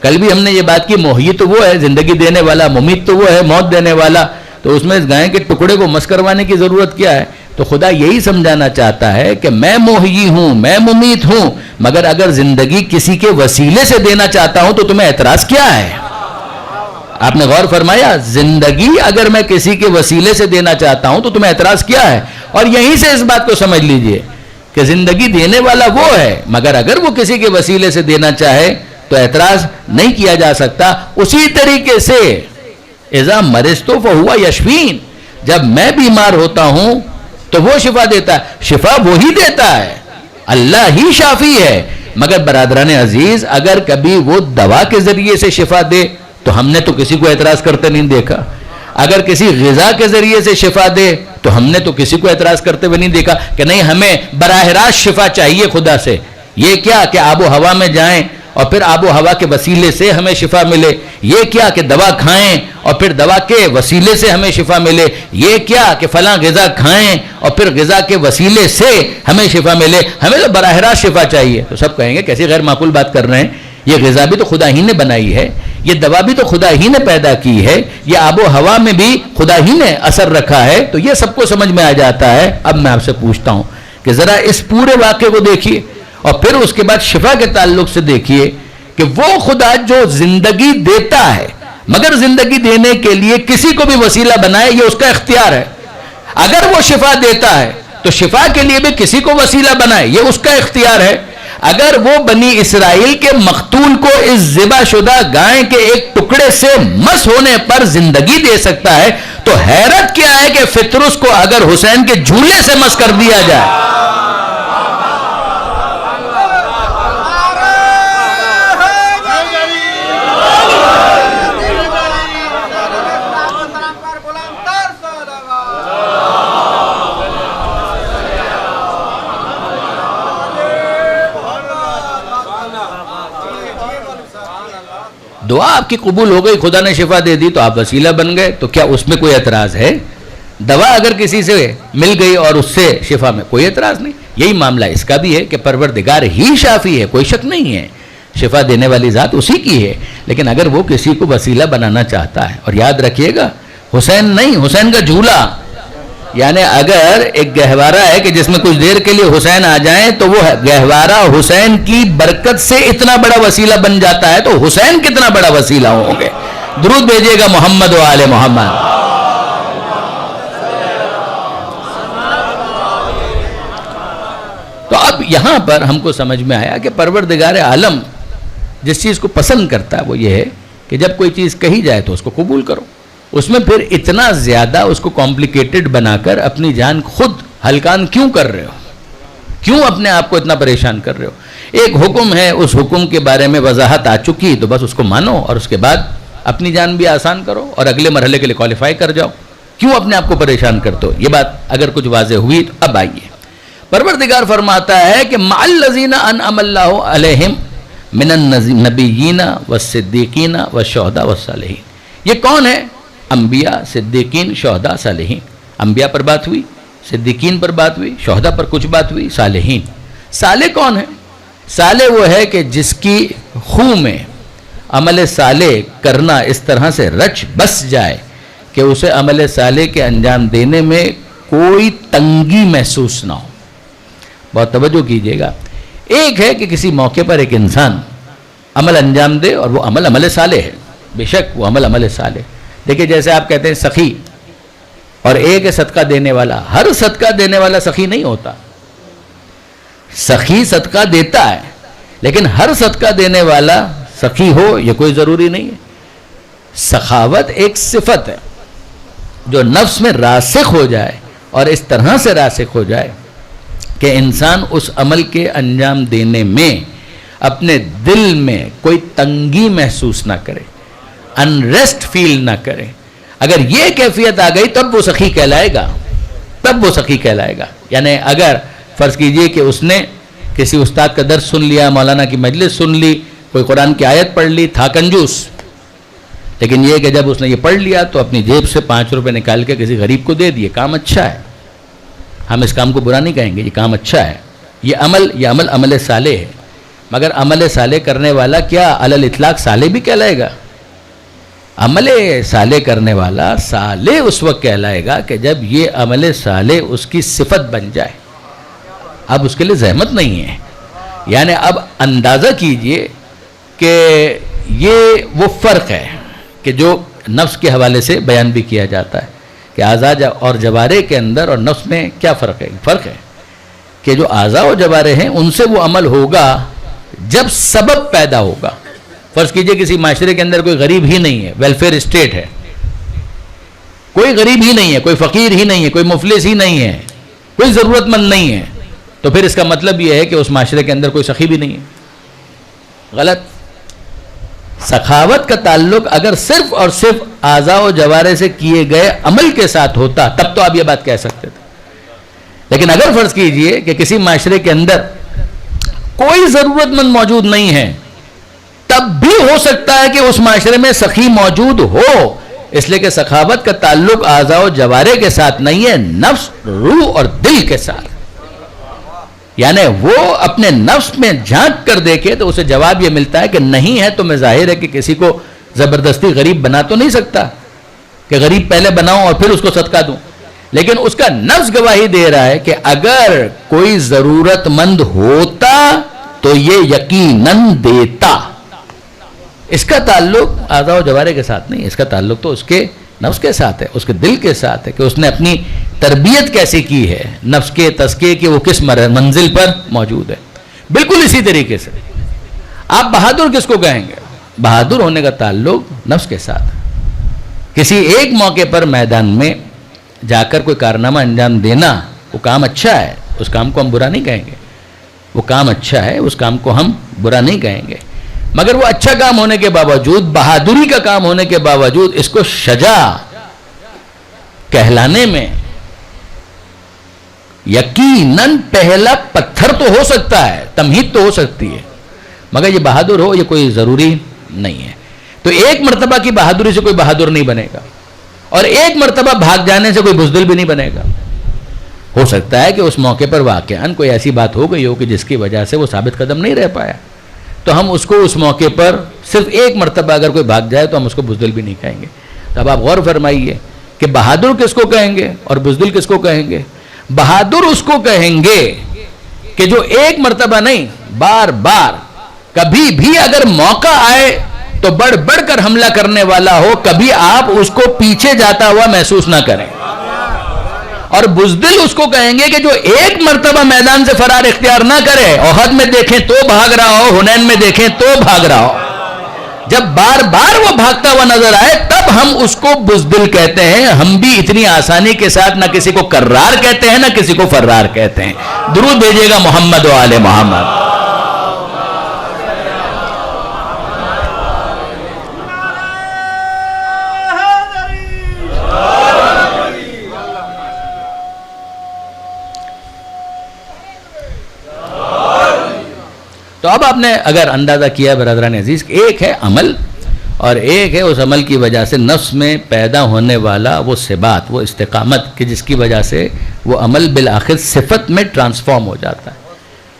کل بھی ہم نے یہ بات کی، محیی تو وہ ہے، زندگی دینے والا، ممیت تو وہ ہے، موت دینے والا، تو اس میں اس گائے کے ٹکڑے کو مس کروانے کی ضرورت کیا ہے؟ تو خدا یہی سمجھانا چاہتا ہے کہ میں محیی ہوں، میں ممیت ہوں، مگر اگر زندگی کسی کے وسیلے سے دینا چاہتا ہوں تو تمہیں اعتراض کیا ہے؟ آپ نے غور فرمایا، زندگی اگر میں کسی کے وسیلے سے دینا چاہتا ہوں تو تمہیں اعتراض کیا ہے؟ اور یہیں سے اس بات کو سمجھ لیجئے کہ زندگی دینے والا وہ ہے، مگر اگر وہ کسی کے وسیلے سے دینا چاہے تو اعتراض نہیں کیا جا سکتا۔ اسی طریقے سے اذا مرضت فہو یشفین، جب میں بیمار ہوتا ہوں تو وہ شفا دیتا ہے، شفا وہی دیتا ہے، اللہ ہی شافی ہے۔ مگر برادران عزیز، اگر کبھی وہ دوا کے ذریعے سے شفا دے تو ہم نے تو کسی کو اعتراض کرتے نہیں دیکھا، اگر کسی غذا کے ذریعے سے شفا دے تو ہم نے تو کسی کو اعتراض کرتے ہوئے نہیں دیکھا کہ نہیں ہمیں براہ راست شفا چاہیے خدا سے۔ یہ کیا کہ آب و ہوا میں جائیں اور پھر آب و ہوا کے وسیلے سے ہمیں شفا ملے، یہ کیا کہ دوا کھائیں اور پھر دوا کے وسیلے سے ہمیں شفا ملے، یہ کیا کہ فلاں غذا کھائیں اور پھر غذا کے وسیلے سے ہمیں شفا ملے، ہمیں تو براہ راست شفا چاہیے۔ تو سب کہیں گے کیسی غیر معقول بات کر رہے ہیں، یہ غذا بھی تو خدا ہی نے بنائی ہے، یہ دوا بھی تو خدا ہی نے پیدا کی ہے، یہ آب و ہوا میں بھی خدا ہی نے اثر رکھا ہے، تو یہ سب کو سمجھ میں آ جاتا ہے۔ اب میں آپ سے پوچھتا ہوں کہ ذرا اس پورے واقعے کو دیکھیے اور پھر اس کے بعد شفا کے تعلق سے دیکھیے کہ وہ خدا جو زندگی دیتا ہے مگر زندگی دینے کے لیے کسی کو بھی وسیلہ بنائے، یہ اس کا اختیار ہے۔ اگر وہ شفا دیتا ہے تو شفا کے لیے بھی کسی کو وسیلہ بنائے، یہ اس کا اختیار ہے۔ اگر وہ بنی اسرائیل کے مقتول کو اس ذبح شدہ گائے کے ایک ٹکڑے سے مس ہونے پر زندگی دے سکتا ہے تو حیرت کیا ہے کہ فطرس کو اگر حسین کے جھولے سے مس کر دیا جائے۔ دعا آپ کی قبول ہو گئی، خدا نے شفا دے دی تو آپ وسیلہ بن گئے، تو کیا اس میں کوئی اعتراض ہے؟ دوا اگر کسی سے مل گئی اور اس سے شفا میں کوئی اعتراض نہیں۔ یہی معاملہ اس کا بھی ہے کہ پروردگار ہی شافی ہے، کوئی شک نہیں ہے، شفا دینے والی ذات اسی کی ہے، لیکن اگر وہ کسی کو وسیلہ بنانا چاہتا ہے، اور یاد رکھیے گا حسین نہیں، حسین کا جھولا، یعنی اگر ایک گہوارہ ہے کہ جس میں کچھ دیر کے لیے حسین آ جائیں تو وہ گہوارہ حسین کی برکت سے اتنا بڑا وسیلہ بن جاتا ہے، تو حسین کتنا بڑا وسیلہ ہوں گے۔ درود بھیجیے گا محمد و آل محمد۔ تو اب یہاں پر ہم کو سمجھ میں آیا کہ پروردگار عالم جس چیز کو پسند کرتا ہے وہ یہ ہے کہ جب کوئی چیز کہی جائے تو اس کو قبول کرو، اس میں پھر اتنا زیادہ اس کو کمپلیکیٹڈ بنا کر اپنی جان خود ہلکان کیوں کر رہے ہو، کیوں اپنے آپ کو اتنا پریشان کر رہے ہو؟ ایک حکم ہے، اس حکم کے بارے میں وضاحت آ چکی تو بس اس کو مانو اور اس کے بعد اپنی جان بھی آسان کرو اور اگلے مرحلے کے لیے کوالیفائی کر جاؤ، کیوں اپنے آپ کو پریشان کرتے ہو؟ یہ بات اگر کچھ واضح ہوئی تو اب آئیے، پروردگار فرماتا ہے کہ مع الذین انعم اللہ علیہم، من النبیین والصدیقین والشہداء والصالحین. یہ کون ہے؟ انبیاء، صدیقین، شہداء، صالحین. انبیاء پر بات ہوئی، صدیقین پر بات ہوئی، شہداء پر کچھ بات ہوئی، صالحین. صالح کون ہے؟ صالح وہ ہے کہ جس کی خون میں عمل صالح کرنا اس طرح سے رچ بس جائے کہ اسے عمل صالح کے انجام دینے میں کوئی تنگی محسوس نہ ہو. بہت توجہ کیجئے گا. ایک ہے کہ کسی موقع پر ایک انسان عمل انجام دے اور وہ عمل صالح ہے، بے شک وہ عمل صالح. دیکھیں جیسے آپ کہتے ہیں سخی، اور ایک ہے صدقہ دینے والا. ہر صدقہ دینے والا سخی نہیں ہوتا. سخی صدقہ دیتا ہے لیکن ہر صدقہ دینے والا سخی ہو یہ کوئی ضروری نہیں ہے. سخاوت ایک صفت ہے جو نفس میں راسخ ہو جائے اور اس طرح سے راسخ ہو جائے کہ انسان اس عمل کے انجام دینے میں اپنے دل میں کوئی تنگی محسوس نہ کرے، انریسٹ فیل نہ کرے. اگر یہ کیفیت آ گئی تب وہ سخی کہلائے گا، تب وہ سخی کہلائے گا. یعنی اگر فرض کیجئے کہ اس نے کسی استاد کا درس سن لیا، مولانا کی مجلس سن لی، کوئی قرآن کی آیت پڑھ لی، تھا کنجوس، لیکن یہ کہ جب اس نے یہ پڑھ لیا تو اپنی جیب سے 5 روپے نکال کے کسی غریب کو دے دیے. کام اچھا ہے، ہم اس کام کو برا نہیں کہیں گے، یہ کام اچھا ہے. یہ عمل صالح ہے. مگر عمل صالح کرنے والا کیا علی الاطلاق صالح بھی کہلائے گا؟ عمل صالح کرنے والا صالح اس وقت کہلائے گا کہ جب یہ عمل صالح اس کی صفت بن جائے. اب اس کے لیے زحمت نہیں ہے. یعنی اب اندازہ کیجئے کہ یہ وہ فرق ہے کہ جو نفس کے حوالے سے بیان بھی کیا جاتا ہے کہ اعضاء اور جوارح کے اندر اور نفس میں کیا فرق ہے. فرق ہے کہ جو اعضاء و جوارح ہیں ان سے وہ عمل ہوگا جب سبب پیدا ہوگا. فرض کیجئے کسی معاشرے کے اندر کوئی غریب ہی نہیں ہے، ویلفیئر اسٹیٹ ہے، کوئی غریب ہی نہیں ہے، کوئی فقیر ہی نہیں ہے، کوئی مفلس ہی نہیں ہے، کوئی ضرورت مند نہیں ہے، تو پھر اس کا مطلب یہ ہے کہ اس معاشرے کے اندر کوئی سخی بھی نہیں ہے. غلط. سخاوت کا تعلق اگر صرف اور صرف اعضاء و جوارح سے کیے گئے عمل کے ساتھ ہوتا تب تو آپ یہ بات کہہ سکتے تھے. لیکن اگر فرض کیجئے کہ کسی معاشرے کے اندر کوئی ضرورت مند موجود نہیں ہے تب بھی ہو سکتا ہے کہ اس معاشرے میں سخی موجود ہو، اس لیے کہ سخاوت کا تعلق اعضاء و جوارح کے ساتھ نہیں ہے، نفس، روح اور دل کے ساتھ. یعنی وہ اپنے نفس میں جھانک کر دیکھے تو اسے جواب یہ ملتا ہے کہ نہیں ہے تو میں ظاہر ہے کہ کسی کو زبردستی غریب بنا تو نہیں سکتا کہ غریب پہلے بناؤں اور پھر اس کو صدقہ دوں. لیکن اس کا نفس گواہی دے رہا ہے کہ اگر کوئی ضرورت مند ہوتا تو یہ یقیناً دیتا. اس کا تعلق اعضاء و جوارح کے ساتھ نہیں، اس کا تعلق تو اس کے نفس کے ساتھ ہے، اس کے دل کے ساتھ ہے کہ اس نے اپنی تربیت کیسی کی ہے، نفس کے تزکیے کی وہ کس منزل پر موجود ہے. بالکل اسی طریقے سے آپ بہادر کس کو کہیں گے؟ بہادر ہونے کا تعلق نفس کے ساتھ. کسی ایک موقع پر میدان میں جا کر کوئی کارنامہ انجام دینا وہ کام اچھا ہے، اس کام کو ہم برا نہیں کہیں گے. وہ کام اچھا ہے، اس کام کو ہم برا نہیں کہیں گے. مگر وہ اچھا کام ہونے کے باوجود، بہادری کا کام ہونے کے باوجود اس کو شجاع کہلانے میں یقیناً پہلا پتھر تو ہو سکتا ہے، تمہید تو ہو سکتی ہے، مگر یہ بہادر ہو یہ کوئی ضروری نہیں ہے. تو ایک مرتبہ کی بہادری سے کوئی بہادر نہیں بنے گا اور ایک مرتبہ بھاگ جانے سے کوئی بزدل بھی نہیں بنے گا. ہو سکتا ہے کہ اس موقع پر واقعاً کوئی ایسی بات ہو گئی ہو کہ جس کی وجہ سے وہ ثابت قدم نہیں رہ پایا، تو ہم اس کو اس موقع پر صرف ایک مرتبہ اگر کوئی بھاگ جائے تو ہم اس کو بزدل بھی نہیں کہیں گے. تو اب آپ غور فرمائیے کہ بہادر کس کو کہیں گے اور بزدل کس کو کہیں گے؟ بہادر اس کو کہیں گے کہ جو ایک مرتبہ نہیں، بار بار کبھی بھی اگر موقع آئے تو بڑھ بڑھ کر حملہ کرنے والا ہو، کبھی آپ اس کو پیچھے جاتا ہوا محسوس نہ کریں. اور بزدل اس کو کہیں گے کہ جو ایک مرتبہ میدان سے فرار اختیار نہ کرے، احد میں دیکھیں تو بھاگ رہا ہو، حنین میں دیکھیں تو بھاگ رہا ہو، جب بار بار وہ بھاگتا ہوا نظر آئے تب ہم اس کو بزدل کہتے ہیں. ہم بھی اتنی آسانی کے ساتھ نہ کسی کو کرار کہتے ہیں نہ کسی کو فرار کہتے ہیں. درود بھیجیے گا محمد و آل محمد. تو اب آپ نے اگر اندازہ کیا برادران عزیز، ایک ہے عمل اور ایک ہے اس عمل کی وجہ سے نفس میں پیدا ہونے والا وہ ثبات، وہ استقامت کہ جس کی وجہ سے وہ عمل بالآخر صفت میں ٹرانسفارم ہو جاتا ہے،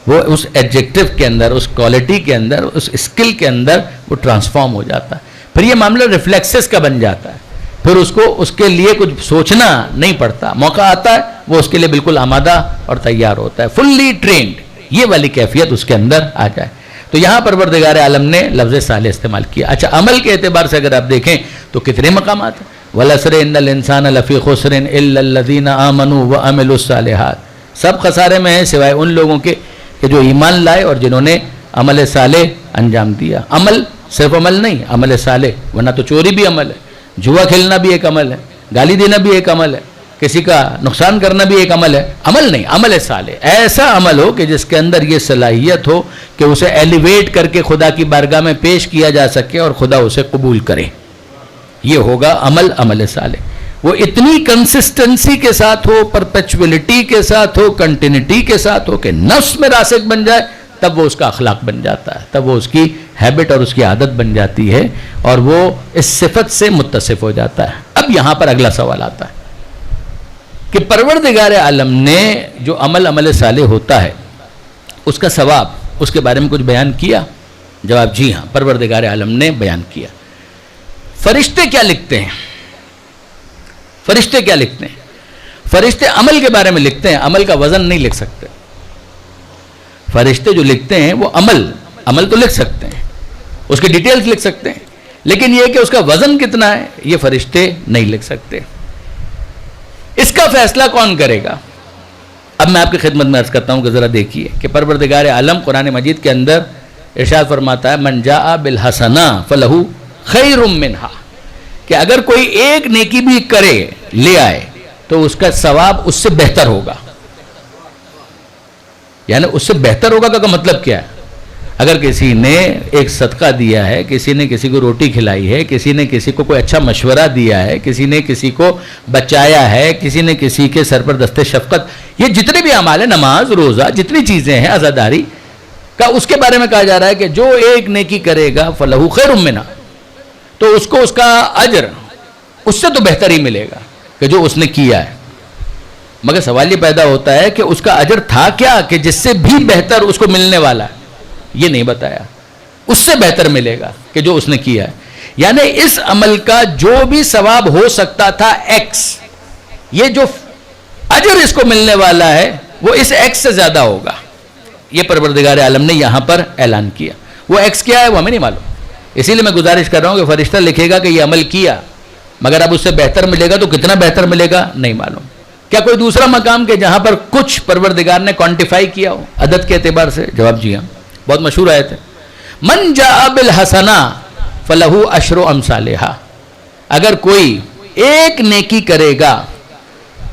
وہ اس ایڈجیکٹو کے اندر، اس کوالٹی کے اندر، اس اسکل کے اندر وہ ٹرانسفارم ہو جاتا ہے. پھر یہ معاملہ ریفلیکسز کا بن جاتا ہے، پھر اس کو اس کے لیے کچھ سوچنا نہیں پڑتا، موقع آتا ہے وہ اس کے لیے بالکل آمادہ اور تیار ہوتا ہے، فلی ٹرینڈ. یہ والی کیفیت اس کے اندر آ جائے. تو یہاں پروردگار عالم نے لفظ صالح استعمال کیا. اچھا، عمل کے اعتبار سے اگر آپ دیکھیں تو کتنے مقامات ہیں. وَالْعَصْرِ إِنَّ الْإِنسَانَ لَفِي خُسْرٍ إِلَّا الَّذِينَ آمَنُوا وَعَمِلُوا الصَّالِحَاتِ. سب خسارے میں ہیں سوائے ان لوگوں کے کہ جو ایمان لائے اور جنہوں نے عمل صالح انجام دیا. عمل صرف عمل نہیں، عمل صالح، ورنہ تو چوری بھی عمل ہے، جوا کھیلنا بھی ایک عمل ہے، گالی دینا بھی ایک عمل ہے، کسی کا نقصان کرنا بھی ایک عمل ہے. عمل نہیں، عمل صالح ایسا عمل ہو کہ جس کے اندر یہ صلاحیت ہو کہ اسے ایلیویٹ کر کے خدا کی بارگاہ میں پیش کیا جا سکے اور خدا اسے قبول کرے. یہ ہوگا عمل صالح. وہ اتنی کنسسٹنسی کے ساتھ ہو، پرپیچولیٹی کے ساتھ ہو، کنٹینیٹی کے ساتھ ہو کہ نفس میں راسخ بن جائے، تب وہ اس کا اخلاق بن جاتا ہے، تب وہ اس کی ہیبٹ اور اس کی عادت بن جاتی ہے اور وہ اس صفت سے متصف ہو جاتا ہے. اب یہاں پر اگلا سوال آتا ہے کہ پروردگار عالم نے جو عمل صالح ہوتا ہے اس کا ثواب، اس کے بارے میں کچھ بیان کیا؟ جواب جی ہاں، پروردگار عالم نے بیان کیا. فرشتے کیا لکھتے ہیں؟ فرشتے کیا لکھتے ہیں؟ فرشتے عمل کے بارے میں لکھتے ہیں، عمل کا وزن نہیں لکھ سکتے. فرشتے جو لکھتے ہیں وہ عمل تو لکھ سکتے ہیں، اس کی ڈیٹیلز لکھ سکتے ہیں، لیکن یہ کہ اس کا وزن کتنا ہے یہ فرشتے نہیں لکھ سکتے. اس کا فیصلہ کون کرے گا؟ اب میں آپ کی خدمت میں عرض کرتا ہوں کہ ذرا دیکھیے کہ پروردگار عالم قرآن مجید کے اندر ارشاد فرماتا ہے من جاء بالحسنہ فلہ خیر منہا، کہ اگر کوئی ایک نیکی بھی کرے، لے آئے، تو اس کا ثواب اس سے بہتر ہوگا. یعنی اس سے بہتر ہوگا کا مطلب کیا ہے؟ اگر کسی نے ایک صدقہ دیا ہے، کسی نے کسی کو روٹی کھلائی ہے، کسی نے کسی کو کوئی اچھا مشورہ دیا ہے، کسی نے کسی کو بچایا ہے، کسی نے کسی کے سر پر دست شفقت، یہ جتنے بھی اعمال ہیں، نماز، روزہ، جتنی چیزیں ہیں عزاداری کا، اس کے بارے میں کہا جا رہا ہے کہ جو ایک نیکی کرے گا فلہ خیر منہا، تو اس کو اس کا اجر اس سے تو بہتر ہی ملے گا کہ جو اس نے کیا ہے. مگر سوال یہ پیدا ہوتا ہے کہ اس کا اجر تھا کیا کہ جس سے بھی بہتر اس کو ملنے والا ہے؟ یہ نہیں بتایا. اس سے بہتر ملے گا کہ جو اس نے کیا ہے. یعنی اس عمل کا جو بھی ثواب ہو سکتا تھا ایکس، یہ جو اجر اس کو ملنے والا ہے وہ اس ایکس سے زیادہ ہوگا. یہ پروردگار عالم نے یہاں پر اعلان کیا. وہ ایکس کیا ہے وہ ہمیں نہیں معلوم، اسی لیے میں گزارش کر رہا ہوں کہ فرشتہ لکھے گا کہ یہ عمل کیا، مگر اب اس سے بہتر ملے گا تو کتنا بہتر ملے گا نہیں معلوم. کیا کوئی دوسرا مقام کہ جہاں پر کچھ پروردگار نے کوانٹیفائی کیا ہو عدد کے اعتبار سے؟ جواب جی ہاں. بہت مشہور آیت ہے، من جاء بالحسنہ فلہ عشر امثالہا. اگر کوئی ایک نیکی کرے گا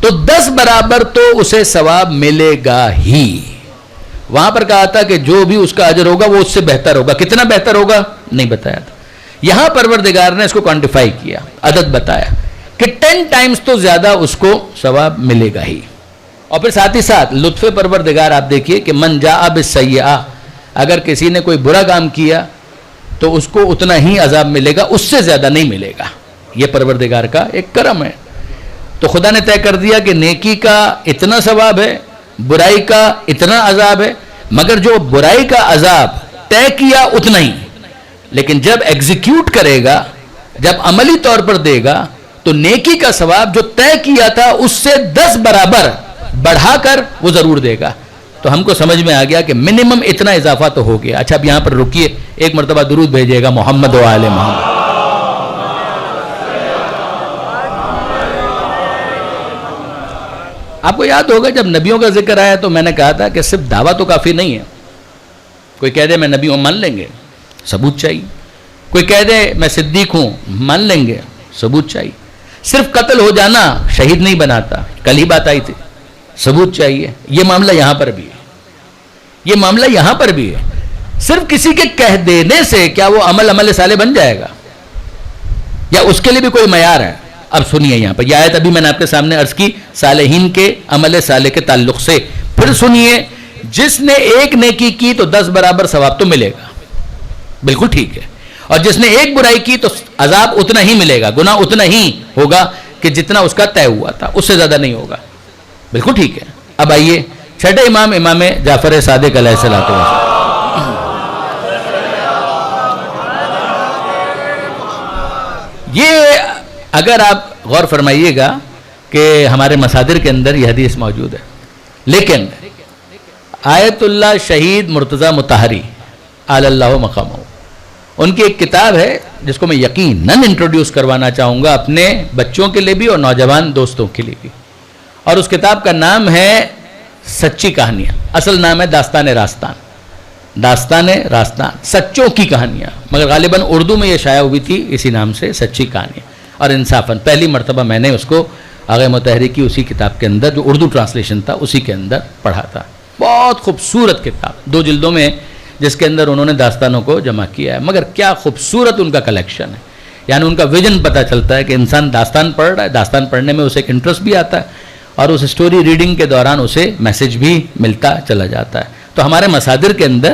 تو 10 برابر تو اسے ثواب ملے گا ہی. وہاں پر کہا تھا کہ جو بھی اس کا اجر ہوگا وہ اس سے بہتر ہوگا. کتنا بہتر ہوگا نہیں بتایا تھا. یہاں پروردگار نے اس کو کوانٹیفائی کیا، عدد بتایا کہ 10 ٹائمز تو زیادہ اس کو ثواب ملے گا ہی. اور پھر ساتھ ہی ساتھ لطف پروردگار آپ دیکھیے کہ من جاء بالسیئہ، اگر کسی نے کوئی برا کام کیا تو اس کو اتنا ہی عذاب ملے گا، اس سے زیادہ نہیں ملے گا. یہ پروردگار کا ایک کرم ہے. تو خدا نے طے کر دیا کہ نیکی کا اتنا ثواب ہے، برائی کا اتنا عذاب ہے، مگر جو برائی کا عذاب طے کیا اتنا ہی، لیکن جب ایگزیکیوٹ کرے گا، جب عملی طور پر دے گا، تو نیکی کا ثواب جو طے کیا تھا اس سے 10 برابر بڑھا کر وہ ضرور دے گا. تو ہم کو سمجھ میں آ گیا کہ منیمم اتنا اضافہ تو ہو گیا. اچھا اب یہاں پر رکیے، ایک مرتبہ درود بھیجیے گا محمد و آل محمد. آپ کو یاد ہوگا جب نبیوں کا ذکر آیا تو میں نے کہا تھا کہ صرف دعویٰ تو کافی نہیں ہے. کوئی کہہ دے میں نبی ہوں، مان لیں گے، ثبوت چاہیے. کوئی کہہ دے میں صدیق ہوں، مان لیں گے، ثبوت چاہیے. صرف قتل ہو جانا شہید نہیں بناتا، کل ہی بات آئی تھی، ثبوت چاہیے. یہ معاملہ یہاں پر بھی ہے، یہ معاملہ یہاں پر بھی ہے. صرف کسی کے کہہ دینے سے کیا وہ عمل صالح بن جائے گا، یا اس کے لیے بھی کوئی معیار ہے؟ اب سنیے یہاں پر یہ آیت ابھی میں نے آپ کے سامنے عرض کی صالحین کے عمل صالح کے تعلق سے. پھر سنیے جس نے ایک نیکی کی تو 10 برابر ثواب تو ملے گا، بالکل ٹھیک ہے، اور جس نے ایک برائی کی تو عذاب اتنا ہی ملے گا، گناہ اتنا ہی ہوگا کہ جتنا اس کا طے ہوا تھا، اس سے زیادہ نہیں ہوگا، بالکل ٹھیک ہے۔ اب آئیے چھٹے امام، امام جعفر صادق علیہ السلام۔ یہ اگر آپ غور فرمائیے گا کہ ہمارے مصادر کے اندر یہ حدیث موجود ہے، لیکن آیت اللہ شہید مرتضی مطہری علی اللہ مقامہ، ان کی ایک کتاب ہے جس کو میں یقیناً انٹروڈیوس کروانا چاہوں گا اپنے بچوں کے لیے بھی اور نوجوان دوستوں کے لیے بھی، اور اس کتاب کا نام ہے سچی کہانیاں، اصل نام ہے داستان راستان، داستان راستان، سچوں کی کہانیاں، مگر غالباً اردو میں یہ شائع ہوئی تھی اسی نام سے، سچی کہانیاں۔ اور انصافاً پہلی مرتبہ میں نے اس کو آغا مطہری کی اسی کتاب کے اندر، جو اردو ٹرانسلیشن تھا، اسی کے اندر پڑھا تھا۔ بہت خوبصورت کتاب، 2 جلدوں میں، جس کے اندر انہوں نے داستانوں کو جمع کیا ہے، مگر کیا خوبصورت ان کا کلیکشن ہے، یعنی ان کا ویژن پتہ چلتا ہے کہ انسان داستان پڑھ رہا ہے، داستان پڑھنے میں اسے ایک انٹرسٹ بھی آتا ہے، اور اس سٹوری ریڈنگ کے دوران اسے میسج بھی ملتا چلا جاتا ہے۔ تو ہمارے مصادر کے اندر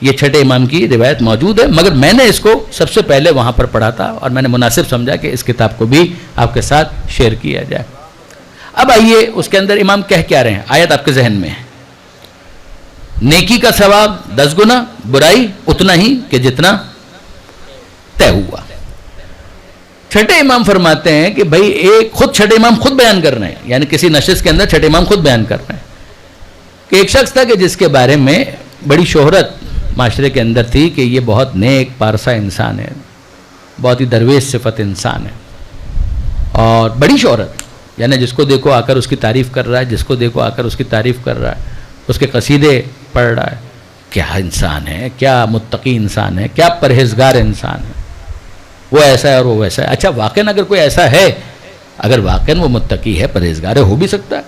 یہ چھٹے امام کی روایت موجود ہے، مگر میں نے اس کو سب سے پہلے وہاں پر پڑھا تھا، اور میں نے مناسب سمجھا کہ اس کتاب کو بھی آپ کے ساتھ شیئر کیا جائے۔ اب آئیے اس کے اندر امام کہہ کیا رہے ہیں، آیت آپ کے ذہن میں ہے، نیکی کا ثواب 10 گنا، برائی اتنا ہی کہ جتنا طے ہوا۔ چھٹے امام فرماتے ہیں کہ بھائی ایک خود چھٹے امام خود بیان کر رہے ہیں، یعنی کسی نشست کے اندر چھٹے امام خود بیان کر رہے ہیں کہ ایک شخص تھا کہ جس کے بارے میں بڑی شہرت معاشرے کے اندر تھی کہ یہ بہت نیک پارسا انسان ہے، بہت ہی درویش صفت انسان ہے، اور بڑی شہرت، یعنی جس کو دیکھو آ کر اس کی تعریف کر رہا ہے، جس کو دیکھو آ کر اس کی تعریف کر رہا ہے، اس کے قصیدے پڑھ رہا ہے۔ کیا انسان ہے، کیا متقی انسان ہے، کیا پرہیزگار انسان ہے، وہ ایسا ہے اور وہ ویسا ہے۔ اچھا واقعاً اگر کوئی ایسا ہے، اگر واقعاً وہ متقی ہے، پرہیزگار ہے، ہو بھی سکتا ہے،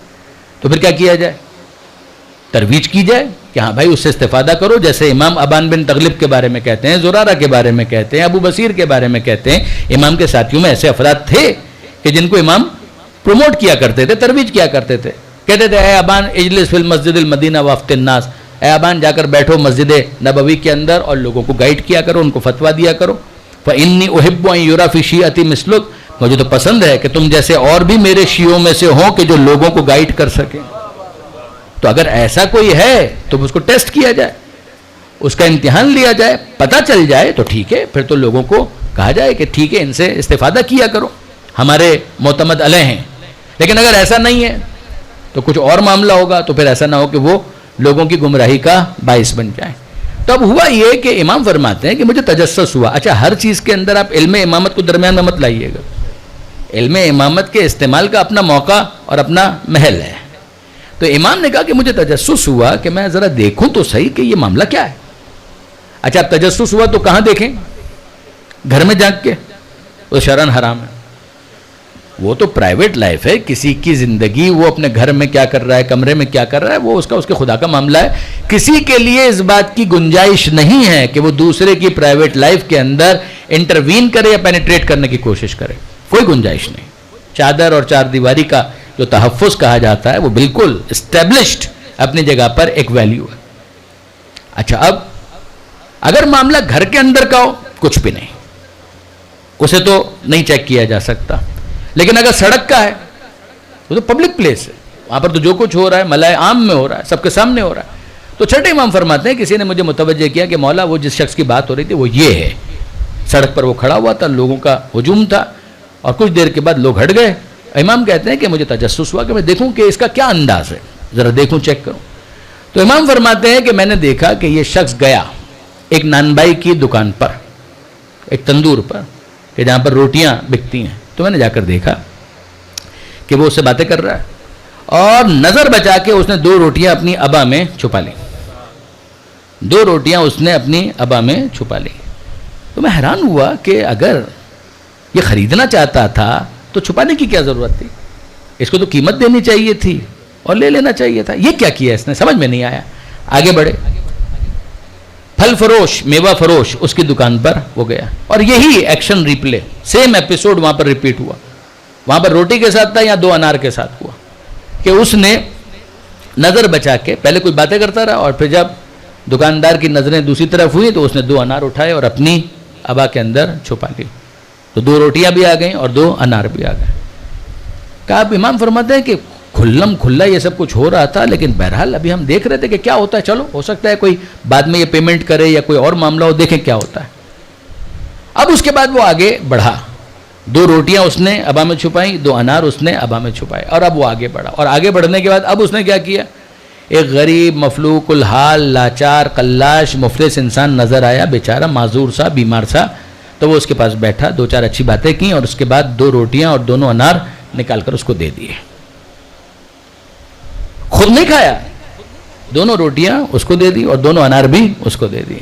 تو پھر کیا کیا جائے؟ ترویج کی جائے کہ ہاں بھائی اس سے استفادہ کرو، جیسے امام ابان بن تغلب کے بارے میں کہتے ہیں، زرارہ کے بارے میں کہتے ہیں، ابو بصیر کے بارے میں کہتے ہیں، امام کے ساتھیوں میں ایسے افراد تھے کہ جن کو امام پروموٹ کیا کرتے تھے، ترویج کیا کرتے تھے، کہتے تھے اے ابان اجلس فی المسجد المدینہ وافت الناس، اے ابان جا کر بیٹھو مسجد نبوی کے اندر اور لوگوں کو گائیڈ کیا کرو، ان کو فتویٰ دیا کرو۔ فإنی احب ان یری فی شیعتی مثلک، مجھے تو پسند ہے کہ تم جیسے اور بھی میرے شیعوں میں سے ہوں کہ جو لوگوں کو گائیڈ کر سکیں۔ تو اگر ایسا کوئی ہے تو اس کو ٹیسٹ کیا جائے، اس کا امتحان لیا جائے، پتہ چل جائے تو ٹھیک ہے، پھر تو لوگوں کو کہا جائے کہ ٹھیک ہے ان سے استفادہ کیا کرو، ہمارے معتمد علیہ ہیں۔ لیکن اگر ایسا نہیں ہے تو کچھ اور معاملہ ہوگا، تو پھر ایسا نہ ہو کہ وہ لوگوں کی گمراہی کا باعث بن جائے۔ تو اب ہوا یہ کہ امام فرماتے ہیں کہ مجھے تجسس ہوا۔ اچھا ہر چیز کے اندر آپ علم امامت کو درمیان میں مت لائیے گا، علم امامت کے استعمال کا اپنا موقع اور اپنا محل ہے۔ تو امام نے کہا کہ مجھے تجسس ہوا کہ میں ذرا دیکھوں تو صحیح کہ یہ معاملہ کیا ہے۔ اچھا اب تجسس ہوا تو کہاں دیکھیں؟ گھر میں جھانک کے، وہ شرعاً حرام ہے، وہ تو پرائیویٹ لائف ہے، کسی کی زندگی، وہ اپنے گھر میں کیا کر رہا ہے، کمرے میں کیا کر رہا ہے، وہ اس کے خدا کا معاملہ ہے۔ کسی کے لیے اس بات کی گنجائش نہیں ہے کہ وہ دوسرے کی پرائیویٹ لائف کے اندر انٹروین کرے یا پینیٹریٹ کرنے کی کوشش کرے، کوئی گنجائش نہیں۔ چادر اور چار دیواری کا جو تحفظ کہا جاتا ہے وہ بالکل اسٹیبلشڈ اپنی جگہ پر ایک ویلیو ہے۔ اچھا اب اگر معاملہ گھر کے اندر کا ہو کچھ بھی نہیں، اسے تو نہیں چیک کیا جا سکتا، لیکن اگر سڑک کا ہے وہ تو پبلک پلیس ہے، وہاں پر تو جو کچھ ہو رہا ہے ملائے عام میں ہو رہا ہے، سب کے سامنے ہو رہا ہے۔ تو چھٹے امام فرماتے ہیں کسی نے مجھے متوجہ کیا کہ مولا وہ جس شخص کی بات ہو رہی تھی وہ یہ ہے، سڑک پر وہ کھڑا ہوا تھا، لوگوں کا ہجوم تھا، اور کچھ دیر کے بعد لوگ ہٹ گئے۔ امام کہتے ہیں کہ مجھے تجسس ہوا کہ میں دیکھوں کہ اس کا کیا انداز ہے، ذرا دیکھوں، چیک کروں۔ تو امام فرماتے ہیں کہ میں نے دیکھا کہ یہ شخص گیا ایک نانبائی کی دکان پر، ایک تندور پر کہ جہاں پر روٹیاں بکتی ہیں، تو میں نے جا کر دیکھا کہ وہ اس سے باتیں کر رہا ہے، اور نظر بچا کے اس نے 2 روٹیاں اپنی ابا میں چھپا لی، 2 روٹیاں اس نے اپنی ابا میں چھپا لی۔ تو میں حیران ہوا کہ اگر یہ خریدنا چاہتا تھا تو چھپانے کی کیا ضرورت تھی، اس کو تو قیمت دینی چاہیے تھی اور لے لینا چاہیے تھا، یہ کیا کیا اس نے، سمجھ میں نہیں آیا۔ آگے بڑھے، پھل فروش، میوہ فروش، اس کی دکان پر وہ گیا، اور یہی ایکشن ریپلے، سیم ایپیسوڈ وہاں پر ریپیٹ ہوا۔ وہاں پر روٹی کے ساتھ تھا یا 2 انار کے ساتھ ہوا کہ اس نے نظر بچا کے پہلے کوئی باتیں کرتا رہا، اور پھر جب دکاندار کی نظریں دوسری طرف ہوئی تو اس نے 2 انار اٹھائے اور اپنی ابا کے اندر چھپا لی، تو 2 روٹیاں بھی آ گئیں اور 2 انار بھی آ گئے۔ کہا اب امام فرماتے ہیں کہ کھلم کھلا یہ سب کچھ ہو رہا تھا، لیکن بہرحال ابھی ہم دیکھ رہے تھے کہ کیا ہوتا ہے، چلو ہو سکتا ہے کوئی بعد میں یہ پیمنٹ کرے یا کوئی اور معاملہ ہو، دیکھیں کیا ہوتا ہے۔ اب اس کے بعد وہ آگے بڑھا، 2 روٹیاں اس نے ابا میں چھپائیں، 2 انار اس نے ابا میں چھپائے، اور اب وہ آگے بڑھا، اور آگے بڑھنے کے بعد اب اس نے کیا کیا، ایک غریب مفلوق الحال لاچار قلاش مفلس انسان نظر آیا، بیچارہ معذور سا بیمار سا، تو وہ اس کے پاس بیٹھا، 2-4 اچھی باتیں کی، اور اس کے بعد 2 روٹیاں اور دونوں انار نکال کر اس کو دے دیے۔ خود نہیں کھایا، دونوں روٹیاں اس کو دے دی اور دونوں انار بھی اس کو دے دی،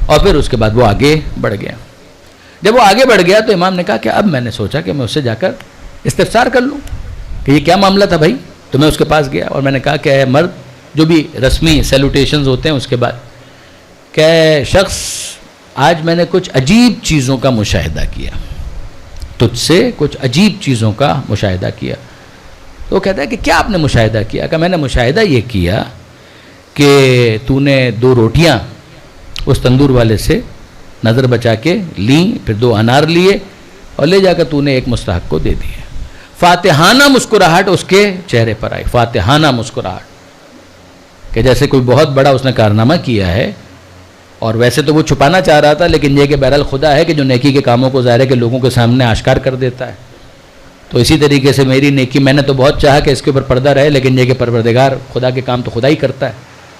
اور پھر اس کے بعد وہ آگے بڑھ گیا۔ جب وہ آگے بڑھ گیا تو امام نے کہا کہ اب میں نے سوچا کہ میں اس سے جا کر استفسار کر لوں کہ یہ کیا معاملہ تھا بھائی، تو میں اس کے پاس گیا اور میں نے کہا کہ اے مرد، جو بھی رسمی سیلوٹیشنز ہوتے ہیں اس کے بعد، کہ شخص آج میں نے کچھ عجیب چیزوں کا مشاہدہ کیا، تجھ سے کچھ عجیب چیزوں کا مشاہدہ کیا۔ تو وہ کہتا ہے کہ کیا آپ نے مشاہدہ کیا؟ کہ میں نے مشاہدہ یہ کیا کہ تو نے 2 روٹیاں اس تندور والے سے نظر بچا کے لیں، پھر 2 انار لیے اور لے جا کر تو نے ایک مستحق کو دے دیے۔ فاتحانہ مسکراہٹ اس کے چہرے پر آئی، فاتحانہ مسکراہٹ، کہ جیسے کوئی بہت بڑا اس نے کارنامہ کیا ہے، اور ویسے تو وہ چھپانا چاہ رہا تھا، لیکن یہ کہ بہرحال خدا ہے کہ جو نیکی کے کاموں کو ظاہر ہے کہ لوگوں کے سامنے آشکار کر دیتا ہے۔ تو اسی طریقے سے میری نیکی، میں نے تو بہت چاہا کہ اس کے اوپر پردہ رہے، لیکن یہ کہ پروردگار خدا کے کام تو خدا ہی کرتا ہے،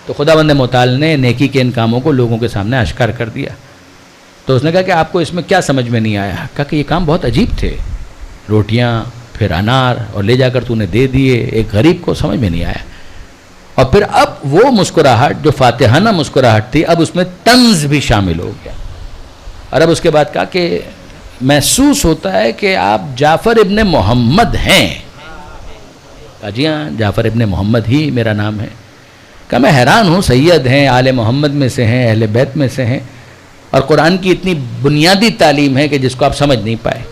تو خدا بند متعال نے نیکی کے ان کاموں کو لوگوں کے سامنے آشکار کر دیا۔ تو اس نے کہا کہ آپ کو اس میں کیا سمجھ میں نہیں آیا؟ کہا کہ یہ کام بہت عجیب تھے، روٹیاں پھر انار اور لے جا کر تو نے دے دیے ایک غریب کو، سمجھ میں نہیں آیا۔ اور پھر اب وہ مسکراہٹ جو فاتحانہ مسکراہٹ تھی، اب اس میں طنز بھی شامل ہو گیا، اور اب اس کے بعد کہا کہ محسوس ہوتا ہے کہ آپ جعفر ابن محمد ہیں۔ کہا جی ہاں، جعفر ابن محمد ہی میرا نام ہے۔ کہا میں حیران ہوں، سید ہیں، آل محمد میں سے ہیں، اہل بیت میں سے ہیں، اور قرآن کی اتنی بنیادی تعلیم ہے کہ جس کو آپ سمجھ نہیں پائے۔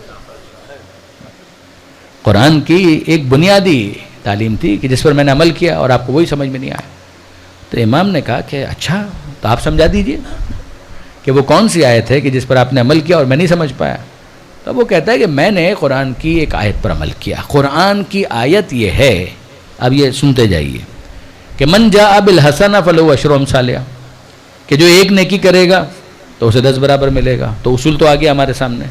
قرآن کی ایک بنیادی تعلیم تھی کہ جس پر میں نے عمل کیا اور آپ کو وہی سمجھ میں نہیں آیا۔ تو امام نے کہا کہ اچھا، تو آپ سمجھا دیجئے کہ وہ کون سی آیت ہے کہ جس پر آپ نے عمل کیا اور میں نہیں سمجھ پایا۔ تو وہ کہتا ہے کہ میں نے قرآن کی ایک آیت پر عمل کیا۔ قرآن کی آیت یہ ہے، اب یہ سنتے جائیے، کہ من جاء بالحسنہ فلہ عشر امثالہا، کہ جو ایک نیکی کرے گا تو اسے 10 برابر ملے گا۔ تو اصول تو آ گیا ہمارے سامنے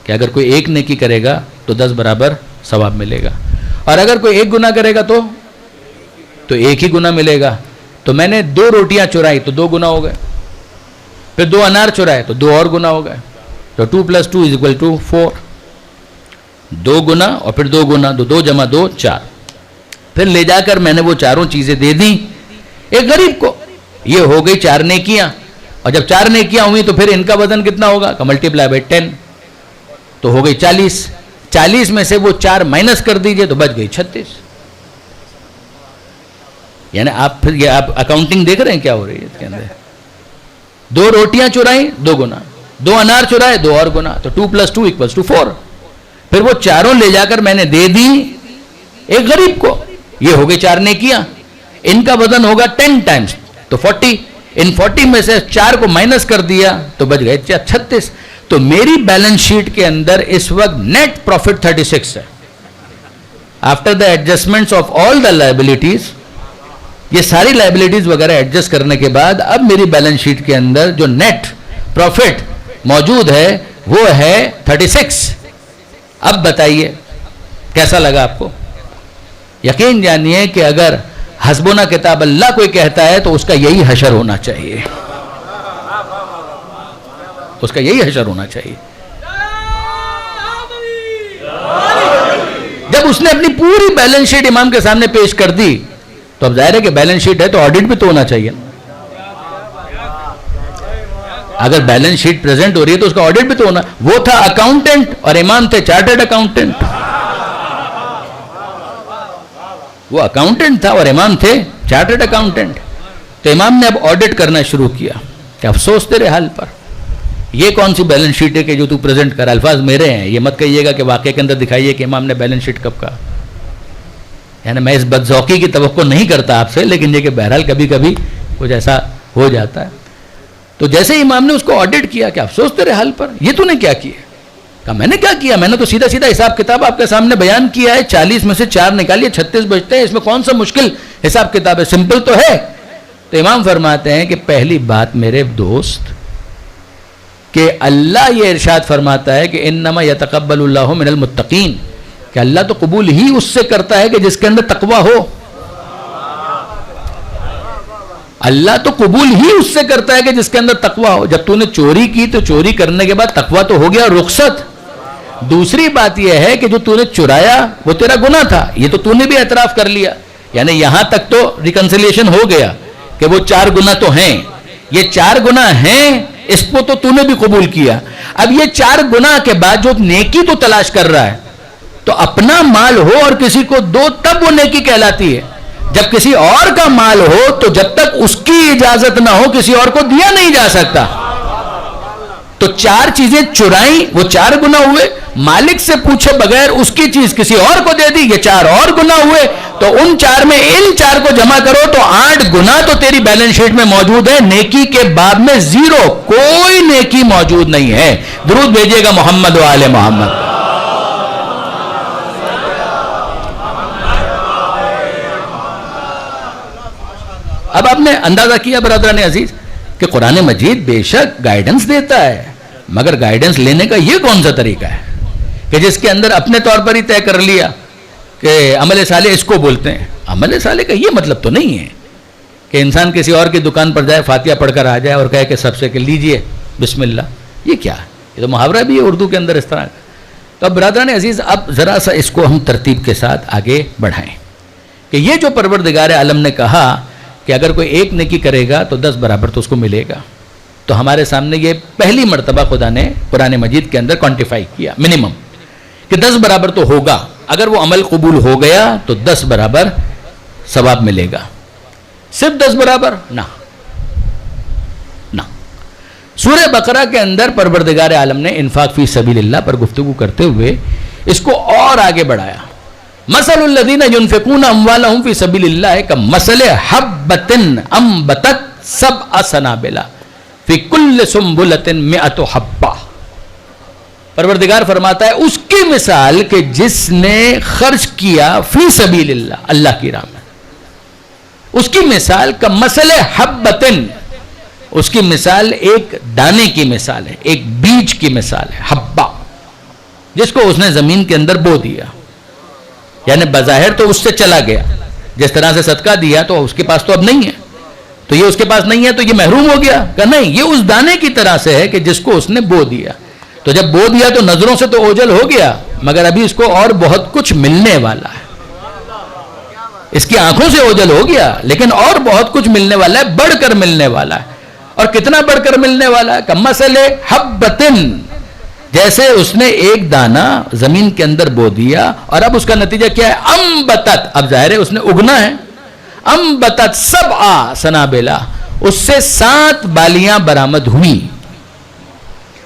کہ اگر کوئی ایک نیکی کرے گا تو 10 برابر ثواب ملے گا، اور اگر کوئی ایک گناہ کرے گا تو ایک ہی گناہ ملے گا۔ تو میں نے 2 روٹیاں چرائی تو 2 گناہ ہو گئے، پھر 2 انار چرائے تو 2 اور گناہ ہو گئے، تو 2 + 2 = 4، 2 گناہ اور پھر 2 گناہ، 2 جمع 2 4۔ پھر لے جا کر میں نے وہ چاروں چیزیں دے دیں ایک غریب کو، یہ ہو گئی 4 نیکیاں، اور جب 4 نیکیاں ہوئی تو پھر ان کا وزن کتنا ہوگا، کہ ملٹیپلائی بائی 10، تو ہو گئی 40۔ 40 میں سے وہ 4 مائنس کر دیجئے تو بچ گئی 36۔ یعنی آپ پھر یہ آپ اکاؤنٹنگ دیکھ رہے ہیں کیا ہو رہی ہے اس کے اندر۔ 2 روٹیاں چرائیں 2 گناہ، 2 انار چرائے 2 اور گناہ، تو 2 + 2 = 4۔ پھر وہ چاروں لے جا کر میں نے دے دی ایک غریب کو، یہ ہو گئی 4 نیکیاں، ان کا وزن ہوگا 10 ٹائمز تو 40۔ ان 40 میں سے 4 کو مائنس کر دیا تو بچ گئے 36۔ تو میری بیلنس شیٹ کے اندر اس وقت نیٹ پروفٹ 36 ہے، after the adjustments of all the liabilities, یہ ساری لائبلٹیز وغیرہ ایڈجسٹ کرنے کے بعد اب میری بیلنس شیٹ کے اندر جو نیٹ پروفٹ موجود ہے وہ ہے 36۔ اب بتائیے کیسا لگا آپ کو؟ یقین جانیے کہ اگر حسبنا کتاب اللہ کوئی کہتا ہے تو اس کا یہی حشر ہونا چاہیے، اس کا یہی حشر ہونا چاہیے۔ جب اس نے اپنی پوری بیلنس شیٹ امام کے سامنے پیش کر دی تو اب ظاہر ہے کہ بیلنس شیٹ ہے تو آڈٹ بھی تو ہونا چاہیے۔ اگر بیلنس شیٹ پریزنٹ ہو رہی ہے تو اس کا آڈٹ بھی تو ہونا۔ وہ تھا اکاؤنٹنٹ اور امام تھے چارٹرڈ اکاؤنٹنٹ، وہ اکاؤنٹنٹ تھا اور امام تھے چارٹرڈ اکاؤنٹنٹ۔ تو امام نے اب آڈٹ کرنا شروع کیا کہ افسوس تیرے حال پر، یہ کون سی بیلنس شیٹ ہے کہ جو تو پریزنٹ کر، الفاظ میرے ہیں، یہ مت کہیے گا کہ واقعے کے اندر دکھائیے کہ امام نے بیلنس شیٹ کب کہا۔ یعنی میں اس بدذوقی کی توقع نہیں کرتا آپ سے، لیکن یہ کہ بہرحال کبھی کبھی کچھ ایسا ہو جاتا ہے. تو جیسے امام نے اس کو آڈٹ کیا کہ افسوس تیرے حال پر، یہ تو نے کیا کیا؟ کہا میں نے کیا کیا، میں نے تو سیدھا سیدھا حساب کتاب آپ کے سامنے بیان کیا ہے. 40 میں سے 4 نکالیے 36 بچتے ہیں، اس میں کون سا مشکل حساب کتاب ہے، سمپل تو ہے. تو امام فرماتے ہیں کہ پہلی بات میرے دوست کہ اللہ یہ ارشاد فرماتا ہے کہ انما یتقبل اللہ من المتقین، کہ اللہ تو قبول ہی اس سے کرتا ہے کہ جس کے اندر تقوی ہو. اللہ تو قبول ہی اس سے کرتا ہے کہ جس کے اندر تقوی ہو. جب تو نے چوری کی تو چوری کرنے کے بعد تقوی تو ہو گیا رخصت. دوسری بات یہ ہے کہ جو تو نے چرایا وہ تیرا گناہ تھا، یہ تو نے بھی اعتراف کر لیا، یعنی یہاں تک تو ریکنسیلیشن ہو گیا کہ وہ 4 گناہ تو ہیں، یہ 4 گناہ ہیں، اس کو تو نے بھی قبول کیا. اب یہ 4 گناہ کے بعد جو نیکی تو تلاش کر رہا ہے، تو اپنا مال ہو اور کسی کو دو تب وہ نیکی کہلاتی ہے. جب کسی اور کا مال ہو تو جب تک اس کی اجازت نہ ہو کسی اور کو دیا نہیں جا سکتا. تو 4 چیزیں چرائیں، وہ 4 گناہ ہوئے. مالک سے پوچھے بغیر اس کی چیز کسی اور کو دے دی، یہ 4 اور گناہ ہوئے. تو ان 4 میں ان 4 کو جمع کرو تو 8 گناہ تو تیری بیلنس شیٹ میں موجود ہے. نیکی کے باب میں 0، کوئی نیکی موجود نہیں ہے. درود بھیجیے گا محمد و آل محمد. اب آپ نے اندازہ کیا برادران عزیز کہ قرآن مجید بے شک گائیڈنس دیتا ہے، مگر گائیڈنس لینے کا یہ کون سا طریقہ ہے کہ جس کے اندر اپنے طور پر ہی طے کر لیا کہ عمل صالح اس کو بولتے ہیں. عمل صالح کا یہ مطلب تو نہیں ہے کہ انسان کسی اور کی دکان پر جائے، فاتحہ پڑھ کر آ جائے اور کہے کہ سب سے کہ لیجئے بسم اللہ. یہ کیا ہے؟ یہ تو محاورہ بھی ہے اردو کے اندر اس طرح کا. تو اب برادران عزیز اب ذرا سا اس کو ہم ترتیب کے ساتھ آگے بڑھائیں کہ یہ جو پروردگار عالم نے کہا کہ اگر کوئی ایک نیکی کرے گا تو 10 برابر تو اس کو ملے گا. تو ہمارے سامنے یہ پہلی مرتبہ خدا نے قرآن مجید کے اندر کوانٹیفائی کیا منیمم کہ 10 برابر تو ہوگا. اگر وہ عمل قبول ہو گیا تو 10 برابر ثواب ملے گا. صرف 10 برابر نہ. سورہ بقرہ کے اندر پروردگار عالم نے انفاق فی سبیل اللہ پر گفتگو کرتے ہوئے اس کو اور آگے بڑھایا. مثل الذین ينفقون اموالهم فی سبیل اللہ کمثل حبۃ انبتت 7 سنابل فی کل سنبلۃ 100 حبہ. پروردگار فرماتا ہے اس کی مثال کہ جس نے خرچ کیا فی سبیل اللہ، اللہ کی راہ میں، اس کی مثال کمثل حبۃ، اس کی مثال ایک دانے کی مثال ہے، ایک بیج کی مثال ہے. حبہ جس کو اس نے زمین کے اندر بو دیا، یعنی بظاہر تو اس سے چلا گیا. جس طرح سے صدقہ دیا تو اس کے پاس تو اب نہیں ہے، تو یہ اس کے پاس نہیں ہے تو یہ محروم ہو گیا. کہ نہیں، یہ اس دانے کی طرح سے ہے کہ جس کو اس نے بو دیا. تو جب بو دیا تو نظروں سے تو اوجھل ہو گیا، مگر ابھی اس کو اور بہت کچھ ملنے والا ہے. اس کی آنکھوں سے اوجھل ہو گیا لیکن اور بہت کچھ ملنے والا ہے، بڑھ کر ملنے والا ہے. اور کتنا بڑھ کر ملنے والا ہے؟ کمثل حبۃ، جیسے اس نے ایک دانہ زمین کے اندر بو دیا اور اب اس کا نتیجہ کیا ہے؟ انبتت، اب ظاہر ہے اس نے اگنا ہے. انبتت 7 سنابل، اس سے 7 بالیاں برآمد ہوئی.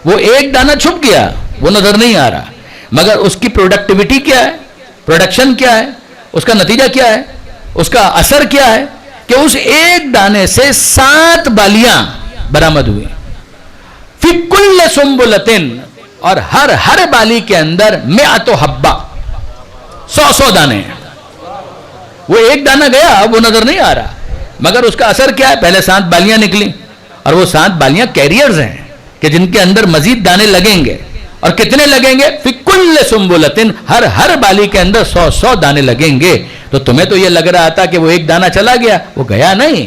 وہ ایک دانہ چھپ گیا، وہ نظر نہیں آ رہا، مگر اس کی پروڈکٹیوٹی کیا ہے، پروڈکشن کیا ہے، اس کا نتیجہ کیا ہے، اس کا اثر کیا ہے کہ اس ایک دانے سے 7 بالیاں برآمد ہوئی. فی کل سنبلۃ، اور ہر بالی کے اندر 100 حبہ، 100 دانے. وہ ایک دانہ گیا، وہ نظر نہیں آ رہا، مگر اس کا اثر کیا ہے؟ پہلے 7 بالیاں نکلی اور وہ 7 بالیاں کیریئرز ہیں کہ جن کے اندر مزید دانے لگیں گے. اور کتنے لگیں گے؟ فی کل سنبلۃ، ہر بالی کے اندر 100 دانے لگیں گے. تو تمہیں تو یہ لگ رہا تھا کہ وہ ایک دانہ چلا گیا، وہ گیا نہیں.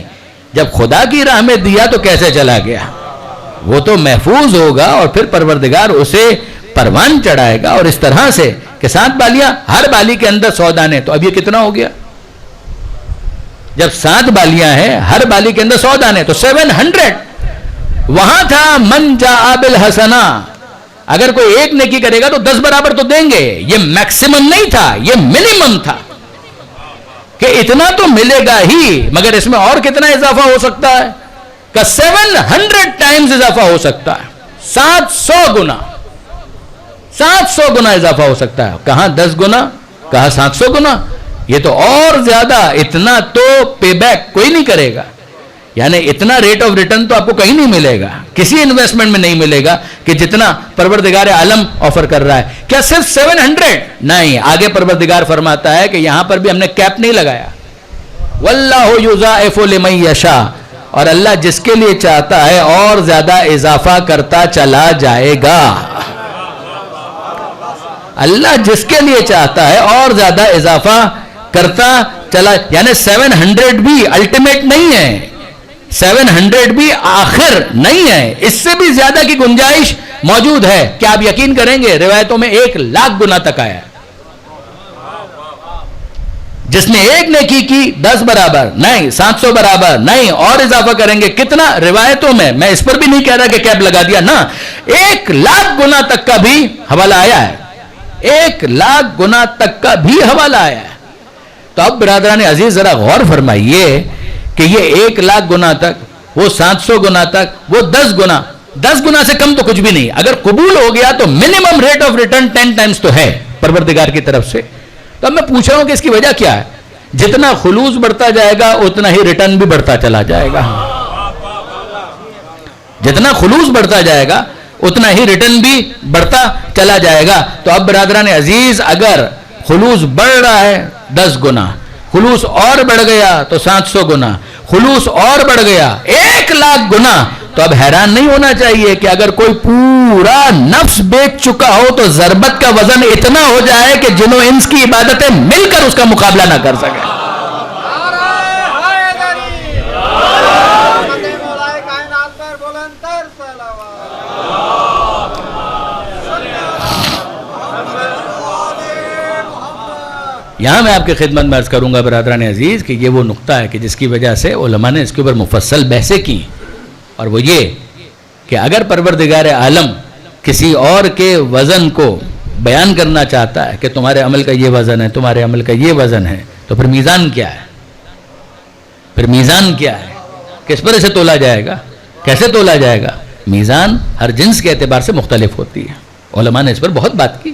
جب خدا کی راہ میں دیا تو کیسے چلا گیا؟ وہ تو محفوظ ہوگا اور پھر پروردگار اسے پروان چڑھائے گا. اور اس طرح سے کہ 7 بالیاں، ہر بالی کے اندر 100 دانے. تو اب یہ کتنا ہو گیا؟ جب 7 بالیاں ہیں، ہر بالی کے اندر 100 دانے، تو 700. وہاں تھا من جاء بالحسنہ، اگر کوئی ایک نیکی کرے گا تو 10 برابر تو دیں گے. یہ میکسیمم نہیں تھا، یہ منیمم تھا کہ اتنا تو ملے گا ہی، مگر اس میں اور کتنا اضافہ ہو سکتا ہے؟ کہ 700 ٹائمز اضافہ ہو سکتا ہے. 700 گنا، 700 گنا اضافہ ہو سکتا ہے. کہاں 10 گنا، کہاں 700 گنا. یہ تو اور زیادہ، اتنا تو پے بیک کوئی نہیں کرے گا، یعنی اتنا ریٹ آف ریٹرن تو آپ کو کہیں نہیں ملے گا، کسی انویسٹمنٹ میں نہیں ملے گا کہ جتنا پروردگار عالم آفر کر رہا ہے۔ کیا صرف 700؟ نہیں، آگے پروردگار فرماتا ہے کہ یہاں پر بھی ہم نے کیپ نہیں لگایا، واللہ یضاعف لمن یشاء، اور اللہ جس کے لیے چاہتا ہے اور زیادہ اضافہ کرتا چلا جائے گا۔ اللہ جس کے لیے چاہتا ہے اور زیادہ اضافہ کرتا چلا، یعنی 700 بھی الٹیمیٹ نہیں ہے، 700 بھی آخر نہیں ہے، اس سے بھی زیادہ کی گنجائش موجود ہے۔ کیا آپ یقین کریں گے روایتوں میں 1,00,000 گنا تک آیا ہے۔ جس نے ایک نیکی کی 10 برابر نہیں، 700 برابر نہیں، اور اضافہ کریں گے کتنا؟ روایتوں میں اس پر بھی نہیں کہہ رہا کہ کیپ لگا دیا، نہ 1,00,000 گنا تک کا بھی حوالہ آیا ہے، 1,00,000 گنا تک کا بھی حوالہ آیا ہے۔ تو اب برادران عزیز ذرا غور فرمائیے کہ یہ 1,00,000 گنا تک، وہ 700 گنا تک، وہ 10 گنا سے کم تو کچھ بھی نہیں۔ اگر قبول ہو گیا تو minimum rate of return 10 Times تو ہے پروردگار کی طرف سے۔ تو اب میں پوچھ رہا ہوں کہ اس کی وجہ کیا ہے؟ جتنا خلوص بڑھتا جائے گا اتنا ہی ریٹرن بھی بڑھتا چلا جائے گا، جتنا خلوص بڑھتا جائے گا اتنا ہی ریٹرن بھی بڑھتا چلا جائے گا۔ تو اب برادران عزیز اگر خلوص بڑھ رہا ہے 10 گنا، خلوص اور بڑھ گیا تو 700 گنا، خلوص اور بڑھ گیا 1,00,000 گنا، تو اب حیران نہیں ہونا چاہیے کہ اگر کوئی پورا نفس بیچ چکا ہو تو ضربت کا وزن اتنا ہو جائے کہ جن و انس کی عبادتیں مل کر اس کا مقابلہ نہ کر سکے۔ یہاں میں آپ کی خدمت میں عرض کروں گا برادران عزیز کہ یہ وہ نقطہ ہے کہ جس کی وجہ سے علماء نے اس کے اوپر مفصل بحثیں کی، اور وہ یہ کہ اگر پروردگار عالم کسی اور کے وزن کو بیان کرنا چاہتا ہے کہ تمہارے عمل کا یہ وزن ہے، تمہارے عمل کا یہ وزن ہے، تو پھر میزان کیا ہے؟ پھر میزان کیا ہے؟ کس پر اسے تولا جائے گا؟ کیسے تولا جائے گا؟ میزان ہر جنس کے اعتبار سے مختلف ہوتی ہے، علماء نے اس پر بہت بات کی۔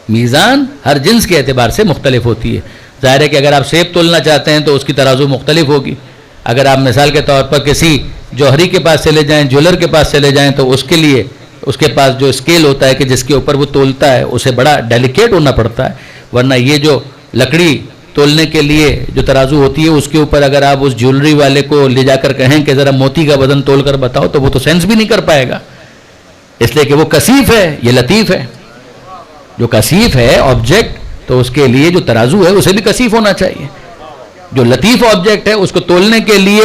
میزان ہر جنس کے اعتبار سے مختلف ہوتی ہے۔ ظاہر ہے کہ اگر آپ سیب تولنا چاہتے ہیں تو اس کی ترازو مختلف ہوگی۔ اگر آپ مثال کے طور پر کسی جوہری کے پاس چلے جائیں، جولر کے پاس چلے جائیں، تو اس کے لیے اس کے پاس جو اسکیل ہوتا ہے کہ جس کے اوپر وہ تولتا ہے اسے بڑا ڈیلیکیٹ ہونا پڑتا ہے، ورنہ یہ جو لکڑی تولنے کے لیے جو ترازو ہوتی ہے اس کے اوپر اگر آپ اس جولری والے کو لے جا کر کہیں کہ ذرا موتی کا وزن تول کر بتاؤ تو وہ تو سینس بھی نہیں کر پائے گا، اس لیے کہ وہ کثیف ہے، یہ لطیف ہے۔ جو کثیف ہے آبجیکٹ تو اس کے لیے جو ترازو ہے اسے بھی کثیف ہونا چاہیے، جو لطیف آبجیکٹ ہے اس کو تولنے کے لیے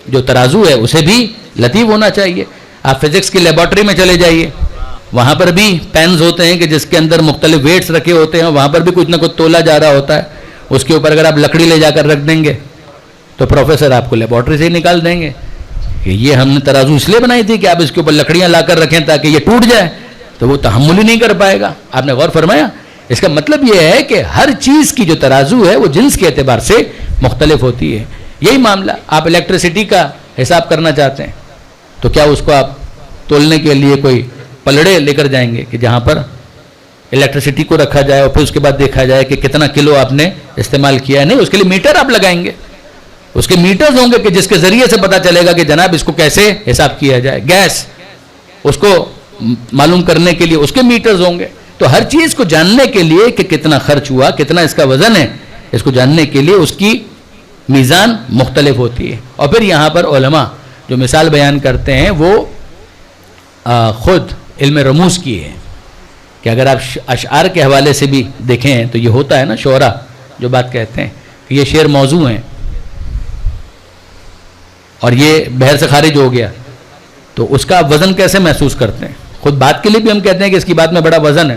جو ترازو ہے اسے بھی لطیف ہونا چاہیے۔ آپ فزکس کی لیبارٹری میں چلے جائیے، وہاں پر بھی پینز ہوتے ہیں کہ جس کے اندر مختلف ویٹس رکھے ہوتے ہیں، وہاں پر بھی کچھ نہ کچھ تولا جا رہا ہوتا ہے۔ اس کے اوپر اگر آپ لکڑی لے جا کر رکھ دیں گے تو پروفیسر آپ کو لیبارٹری سے ہی نکال دیں گے کہ یہ ہم نے ترازو اس لیے بنائی تھی کہ آپ اس کے اوپر لکڑیاں لا کر رکھیں تاکہ یہ ٹوٹ جائے، تو وہ تحمل ہی نہیں کر پائے گا۔ آپ نے غور فرمایا؟ اس کا مطلب یہ ہے کہ ہر چیز کی جو ترازو ہے وہ جنس کے اعتبار سے مختلف ہوتی ہے۔ یہی معاملہ آپ الیکٹریسٹی کا حساب کرنا چاہتے ہیں تو کیا اس کو آپ تولنے کے لیے کوئی پلڑے لے کر جائیں گے کہ جہاں پر الیکٹریسٹی کو رکھا جائے اور پھر اس کے بعد دیکھا جائے کہ کتنا کلو آپ نے استعمال کیا ہے؟ نہیں، اس کے لیے میٹر آپ لگائیں گے، اس کے میٹرز ہوں گے کہ جس کے ذریعے سے پتہ چلے گا کہ جناب اس کو کیسے حساب کیا جائے۔ گیس اس کو معلوم کرنے کے لیے اس کے میٹرز ہوں گے۔ تو ہر چیز کو جاننے کے لیے کہ کتنا خرچ ہوا، کتنا اس کا وزن ہے، اس کو جاننے کے لیے اس کی میزان مختلف ہوتی ہے۔ اور پھر یہاں پر علماء جو مثال بیان کرتے ہیں وہ خود علم رموز کی ہے کہ اگر آپ اشعار کے حوالے سے بھی دیکھیں تو یہ ہوتا ہے نا، شعرا جو بات کہتے ہیں کہ یہ شعر موضوع ہیں اور یہ بحر سے خارج ہو گیا، تو اس کا وزن کیسے محسوس کرتے ہیں؟ خود بات کے لیے بھی ہم کہتے ہیں کہ اس کی بات میں بڑا وزن ہے۔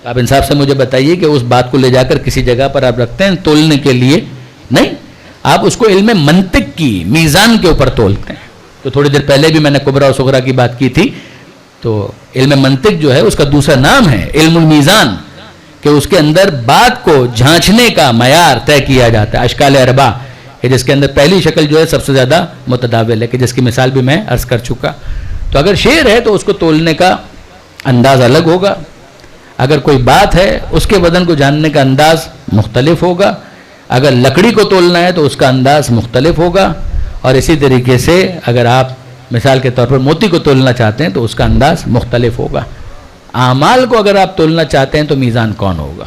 آپ انصاف سے مجھے بتائیے کہ اس بات کو لے جا کر کسی جگہ پر آپ رکھتے ہیں تولنے کے لیے؟ نہیں، آپ اس کو علم منطق کی میزان کے اوپر تولتے ہیں۔ تو تھوڑی دیر پہلے بھی میں نے کبرا و صغرا کی بات کی تھی، تو علم منطق جو ہے اس کا دوسرا نام ہے علم المیزان، کہ اس کے اندر بات کو جھانچنے کا معیار طے کیا جاتا ہے، اشکال اربع، کہ جس کے اندر پہلی شکل جو ہے سب سے زیادہ متداول ہے، کہ جس کی مثال بھی میں عرض کر چکا۔ تو اگر شعر ہے تو اس کو تولنے کا انداز الگ ہوگا، اگر کوئی بات ہے اس کے وزن کو جاننے کا انداز مختلف ہوگا۔ اگر لکڑی کو تولنا ہے تو اس کا انداز مختلف ہوگا، اور اسی طریقے سے اگر آپ مثال کے طور پر موتی کو تولنا چاہتے ہیں تو اس کا انداز مختلف ہوگا۔ اعمال کو اگر آپ تولنا چاہتے ہیں تو میزان کون ہوگا؟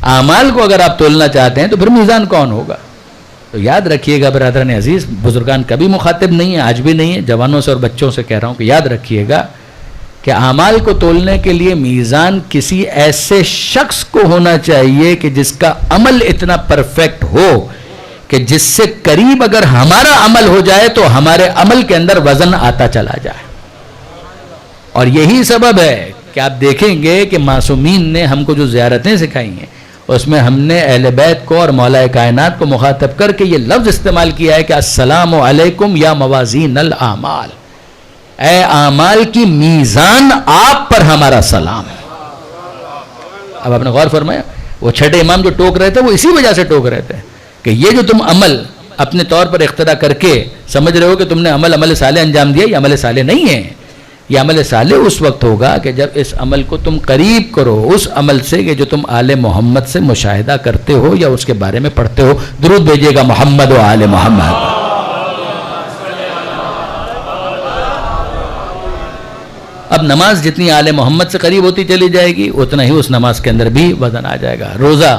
اعمال کو اگر آپ تولنا چاہتے ہیں تو پھر میزان کون ہوگا؟ تو یاد رکھیے گا برادران عزیز، بزرگان کبھی مخاطب نہیں ہیں، آج بھی نہیں ہے، جوانوں سے اور بچوں سے کہہ رہا ہوں کہ یاد رکھیے گا کہ اعمال کو تولنے کے لیے میزان کسی ایسے شخص کو ہونا چاہیے کہ جس کا عمل اتنا پرفیکٹ ہو کہ جس سے قریب اگر ہمارا عمل ہو جائے تو ہمارے عمل کے اندر وزن آتا چلا جائے۔ اور یہی سبب ہے کہ آپ دیکھیں گے کہ معصومین نے ہم کو جو زیارتیں سکھائی ہیں اس میں ہم نے اہل بیت کو اور مولا کائنات کو مخاطب کر کے یہ لفظ استعمال کیا ہے کہ السلام علیکم یا موازین الاعمال، اے اعمال کی میزان آپ پر ہمارا سلام۔ اب آپ نے غور فرمایا، وہ چھٹے امام جو ٹوک رہے تھے وہ اسی وجہ سے ٹوک رہے تھے کہ یہ جو تم عمل اپنے طور پر اقتدا کر کے سمجھ رہے ہو کہ تم نے عمل صالح انجام دیا، یہ عمل صالح نہیں ہے۔ یہ عمل صالح اس وقت ہوگا کہ جب اس عمل کو تم قریب کرو اس عمل سے کہ جو تم آل محمد سے مشاہدہ کرتے ہو یا اس کے بارے میں پڑھتے ہو۔ درود بھیجیے گا محمد و آل محمد۔ اب نماز جتنی آل محمد سے قریب ہوتی چلی جائے گی اتنا ہی اس نماز کے اندر بھی وزن آ جائے گا۔ روزہ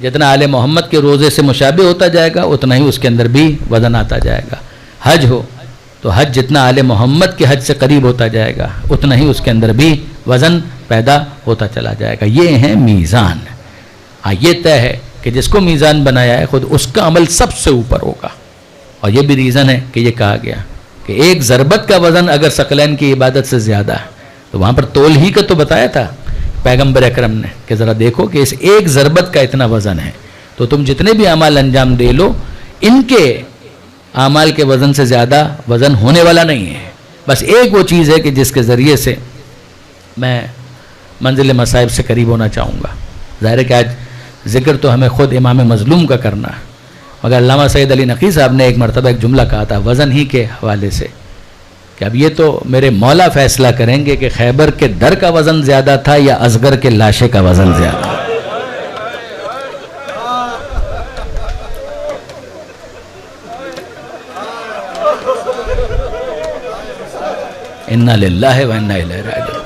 جتنا آل محمد کے روزے سے مشابہ ہوتا جائے گا اتنا ہی اس کے اندر بھی وزن آتا جائے گا۔ حج ہو تو حج جتنا آل محمد کے حج سے قریب ہوتا جائے گا اتنا ہی اس کے اندر بھی وزن پیدا ہوتا چلا جائے گا۔ یہ ہے میزان۔ ہاں یہ طے ہے کہ جس کو میزان بنایا ہے خود اس کا عمل سب سے اوپر ہوگا، اور یہ بھی ریزن ہے کہ یہ کہا گیا کہ ایک ضربت کا وزن اگر ثقلین کی عبادت سے زیادہ ہے تو وہاں پر تول ہی کا تو بتایا تھا پیغمبر اکرم نے کہ ذرا دیکھو کہ اس ایک ضربت کا اتنا وزن ہے، تو تم جتنے بھی اعمال انجام دے لو ان کے اعمال کے وزن سے زیادہ وزن ہونے والا نہیں ہے۔ بس ایک وہ چیز ہے کہ جس کے ذریعے سے میں منزل مصائب سے قریب ہونا چاہوں گا۔ ظاہر ہے کہ آج ذکر تو ہمیں خود امام مظلوم کا کرنا ہے، مگر علامہ سید علی نقی صاحب نے ایک مرتبہ ایک جملہ کہا تھا وزن ہی کے حوالے سے کہ اب یہ تو میرے مولا فیصلہ کریں گے کہ خیبر کے در کا وزن زیادہ تھا یا اصغر کے لاشے کا وزن زیادہ۔ انا للہ و انا الیہ راجعون۔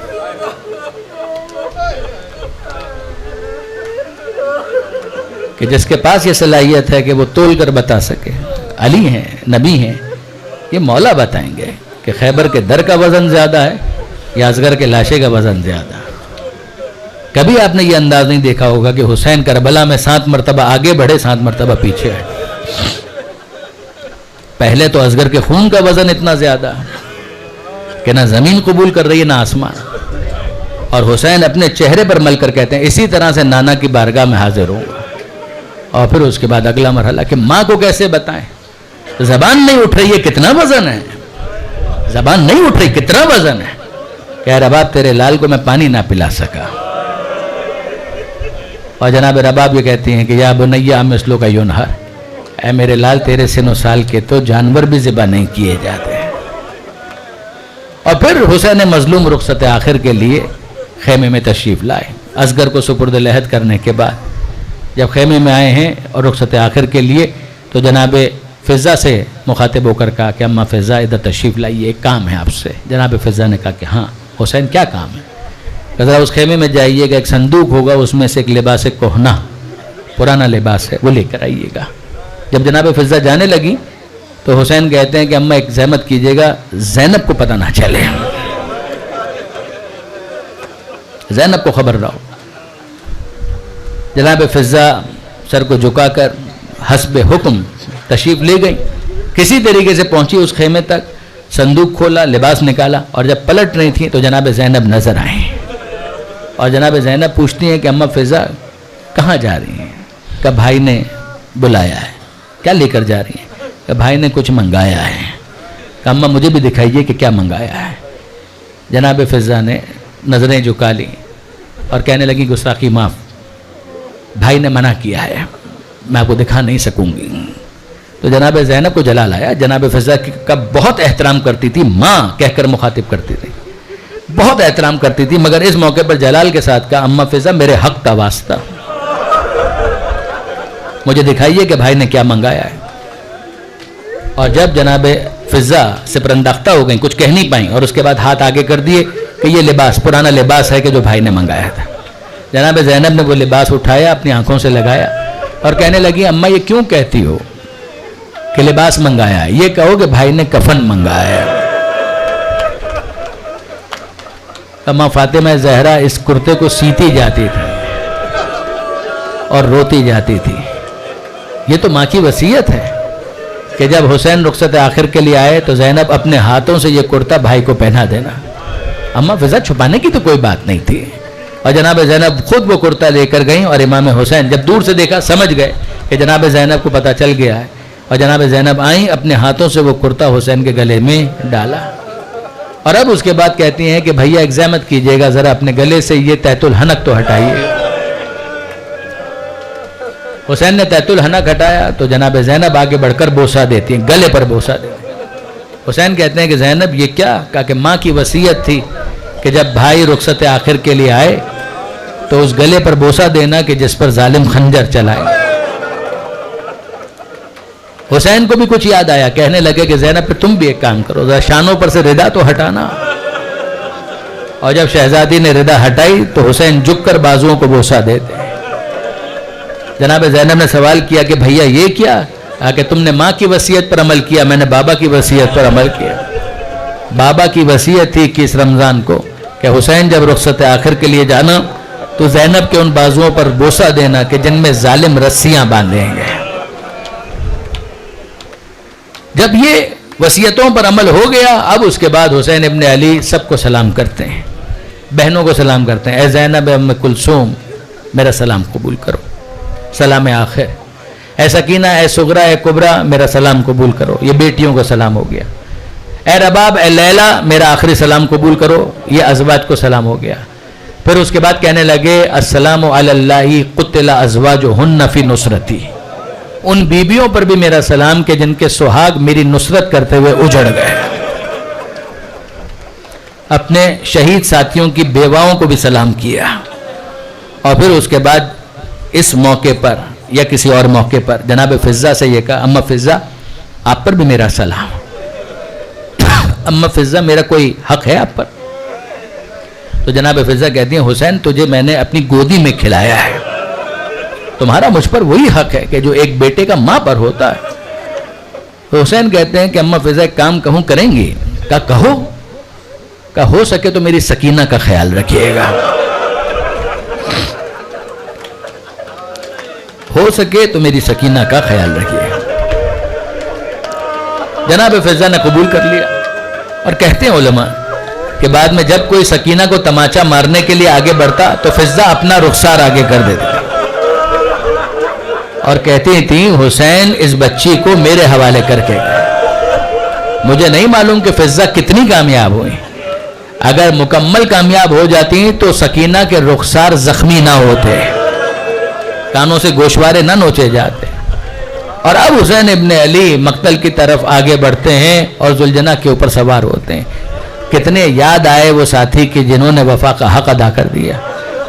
کہ جس کے پاس یہ صلاحیت ہے کہ وہ تول کر بتا سکے، علی ہیں، نبی ہیں، یہ مولا بتائیں گے کہ خیبر کے در کا وزن زیادہ ہے یا اصغر کے لاشے کا وزن زیادہ۔ کبھی آپ نے یہ انداز نہیں دیکھا ہوگا کہ حسین کربلا میں 7 مرتبہ آگے بڑھے 7 مرتبہ پیچھے آئے۔ پہلے تو اصغر کے خون کا وزن اتنا زیادہ ہے کہ نہ زمین قبول کر رہی ہے نہ آسمان، اور حسین اپنے چہرے پر مل کر کہتے ہیں اسی طرح سے نانا کی بارگاہ میں حاضر ہوں گا۔ اور پھر اس کے بعد اگلا مرحلہ کہ ماں کو کیسے بتائیں، زبان نہیں اٹھ رہی ہے کتنا وزن ہے، زبان نہیں اٹھ رہی کتنا وزن ہے کہ رباب تیرے لال کو میں پانی نہ پلا سکا۔ اور جناب رباب یہ کہتی ہیں کہ یا بنیا مثلو کا ینہر، اے میرے لال تیرے سن و سال کے تو جانور بھی ذبح نہیں کیے جاتے۔ اور پھر حسین مظلوم رخصت آخر کے لیے خیمے میں تشریف لائے۔ اصغر کو سپرد لحد کرنے کے بعد جب خیمے میں آئے ہیں اور رخصت آخر کے لیے تو جناب فضہ سے مخاطب ہو کر کہا کہ اماں فضہ ادھر تشریف لائیے، ایک کام ہے آپ سے۔ جناب فضہ نے کہا کہ ہاں حسین کیا کام ہے؟ کہ ذرا اس خیمے میں جائیے گا، ایک صندوق ہوگا اس میں سے ایک لباس کہنا پرانا لباس ہے وہ لے کر آئیے گا۔ جب جناب فضہ جانے لگی تو حسین کہتے ہیں کہ اماں ایک زحمت کیجیے گا زینب کو پتہ نہ چلے، زینب کو خبر رہو۔ جناب فضہ سر کو جھکا کر حسب حکم تشریف لے گئی، کسی طریقے سے پہنچی اس خیمے تک، صندوق کھولا، لباس نکالا، اور جب پلٹ رہی تھیں تو جناب زینب نظر آئیں، اور جناب زینب پوچھتی ہیں کہ اماں فضہ کہاں جا رہی ہیں؟ کہ بھائی نے بلایا ہے۔ کیا لے کر جا رہی ہیں؟ کہ بھائی نے کچھ منگایا ہے۔ کہ اماں مجھے بھی دکھائیے کہ کیا منگایا ہے۔ جناب فضہ نے نظریں جھکا لی اور کہنے لگی گستاخی معاف، بھائی نے منع کیا ہے، میں آپ کو دکھا نہیں سکوں گی۔ تو جناب زینب کو جلال آیا، جناب فضہ کا بہت احترام کرتی تھی، ماں کہہ کر مخاطب کرتی تھی، بہت احترام کرتی تھی، مگر اس موقع پر جلال کے ساتھ کہا اماں فضہ میرے حق کا واسطہ، مجھے دکھائیے کہ بھائی نے کیا منگایا ہے. اور جب جناب فضا سے پرنداختہ ہو گئیں, کچھ کہہ نہیں پائیں, اور اس کے بعد ہاتھ آگے کر دیے کہ یہ لباس پرانا لباس ہے کہ جو بھائی نے منگایا تھا. جناب زینب نے وہ لباس اٹھایا, اپنی آنکھوں سے لگایا اور کہنے لگی اماں یہ کیوں کہتی ہو کہ لباس منگایا ہے, یہ کہو کہ بھائی نے کفن منگایا ہے. اماں فاطمہ زہرا اس کرتے کو سیتی جاتی تھی اور روتی جاتی تھی. یہ تو ماں کی وصیت ہے کہ جب حسین رخصت آخر کے لیے آئے تو زینب اپنے ہاتھوں سے یہ کرتا بھائی کو پہنا دینا. اماں فضا چھپانے کی تو کوئی بات نہیں تھی, اور جناب زینب خود وہ کرتا لے کر گئیں, اور امام حسین جب دور سے دیکھا سمجھ گئے کہ جناب زینب کو پتہ چل گیا ہے, اور جناب زینب آئیں, اپنے ہاتھوں سے وہ کرتا حسین کے گلے میں ڈالا. اور اب اس کے بعد کہتی ہیں کہ بھیا ایک زحمت کیجئے گا, ذرا اپنے گلے سے یہ تحت الحنک تو ہٹائیے. حسین نے تحت الحنک ہٹایا تو جناب زینب آگے بڑھ کر بوسہ دیتی ہیں, گلے پر بوسہ دیتی ہیں. حسین کہتے ہیں کہ زینب یہ کیا؟ کہا کہ ماں کی وصیت تھی کہ جب بھائی رخصت آخر کے لیے آئے تو اس گلے پر بوسہ دینا کہ جس پر ظالم خنجر چلائے. حسین کو بھی کچھ یاد آیا, کہنے لگے کہ زینب پہ تم بھی ایک کام کرو, ذرا شانوں پر سے ردا تو ہٹانا. اور جب شہزادی نے ردا ہٹائی تو حسین جھک کر بازوؤں کو بوسہ دیتے ہیں. جناب زینب نے سوال کیا کہ بھیا یہ کیا؟ کہا کہ تم نے ماں کی وصیت پر عمل کیا, میں نے بابا کی وصیت پر عمل کیا. بابا کی وصیت تھی کہ اس رمضان کو کہ حسین جب رخصت آخر کے لیے جانا تو زینب کے ان بازوؤں پر بوسہ دینا کہ جن میں ظالم رسیاں باندھیں گے. جب یہ وصیتوں پر عمل ہو گیا, اب اس کے بعد حسین ابن علی سب کو سلام کرتے ہیں, بہنوں کو سلام کرتے ہیں. اے زینب ام کلثوم میرا سلام قبول کرو, سلام آخر. اے سکینہ, اے صغرا, اے کبرا میرا سلام قبول کرو, یہ بیٹیوں کو سلام ہو گیا. اے رباب, اے لیلا میرا آخری سلام قبول کرو, یہ ازواج کو سلام ہو گیا. پھر اس کے بعد کہنے لگے السلام علی اللہ قتل ازواجہن فی نصرتی, ان بیبیوں پر بھی میرا سلام کہ جن کے سہاگ میری نصرت کرتے ہوئے اجڑ گئے. اپنے شہید ساتھیوں کی بیواؤں کو بھی سلام کیا. اور پھر اس کے بعد اس موقع پر یا کسی اور موقع پر جناب فضا سے یہ کہا اماں فضا آپ پر بھی میرا سلام. اماں فضا میرا کوئی حق ہے آپ پر؟ تو جناب فضا کہتی ہیں حسین تجھے میں نے اپنی گودی میں کھلایا ہے, تمہارا مجھ پر وہی حق ہے کہ جو ایک بیٹے کا ماں پر ہوتا ہے. تو حسین کہتے ہیں کہ اماں فضا ایک کام کہوں کریں گی؟ کہا کہو. کہا ہو سکے تو میری سکینہ کا خیال رکھیے گا, ہو سکے تو میری سکینہ کا خیال رکھیے گا. جناب فضا نے قبول کر لیا. اور کہتے ہیں علماء کہ بعد میں جب کوئی سکینہ کو تماچا مارنے کے لیے آگے بڑھتا تو فضا اپنا رخسار آگے کر دیتی اور کہتی تھی حسین اس بچی کو میرے حوالے کر کے گئے. مجھے نہیں معلوم کہ فضا کتنی کامیاب ہوئی, اگر مکمل کامیاب ہو جاتی تو سکینہ کے رخسار زخمی نہ ہوتے, کانوں سے گوشوارے نہ نوچے جاتے. اور اب حسین ابن علی مقتل کی طرف آگے بڑھتے ہیں اور ذوالجناح کے اوپر سوار ہوتے ہیں. کتنے یاد آئے وہ ساتھی کہ جنہوں نے وفا کا حق ادا کر دیا.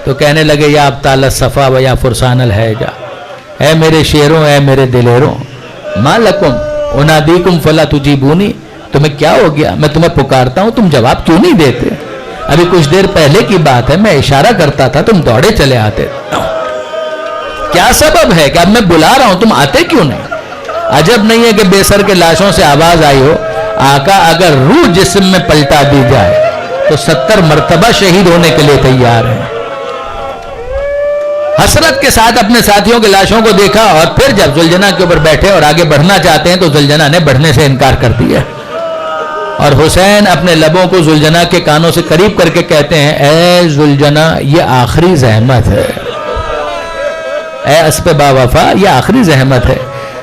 تو کہنے لگے یا ابطال الصفا و یا فرسان الحیجا, اے میرے شیروں, اے میرے دلیروں, ما لکم انادیکم فلا تجیبونی, تمہیں کیا ہو گیا, میں تمہیں پکارتا ہوں تم جواب کیوں نہیں دیتے؟ ابھی کچھ دیر پہلے کی بات ہے میں اشارہ کرتا تھا تم دوڑے چلے آتے. کیا سبب ہے کہ اب میں بلا رہا ہوں تم آتے کیوں نہیں؟ عجب نہیں ہے کہ بے سر کے لاشوں سے آواز آئی ہو آقا اگر روح جسم میں پلٹا دی جائے تو 70 مرتبہ شہید ہونے کے لیے تیار ہیں. حسرت کے ساتھ اپنے ساتھیوں کے لاشوں کو دیکھا اور پھر جب ذوالجناح کے اوپر بیٹھے اور آگے بڑھنا چاہتے ہیں تو ذوالجناح نے بڑھنے سے انکار کر دیا. اور حسین اپنے لبوں کو ذوالجناح کے کانوں سے قریب کر کے کہتے ہیں اے ذوالجناح یہ آخری زحمت ہے, اے اسب با وفا یہ آخری زحمت ہے.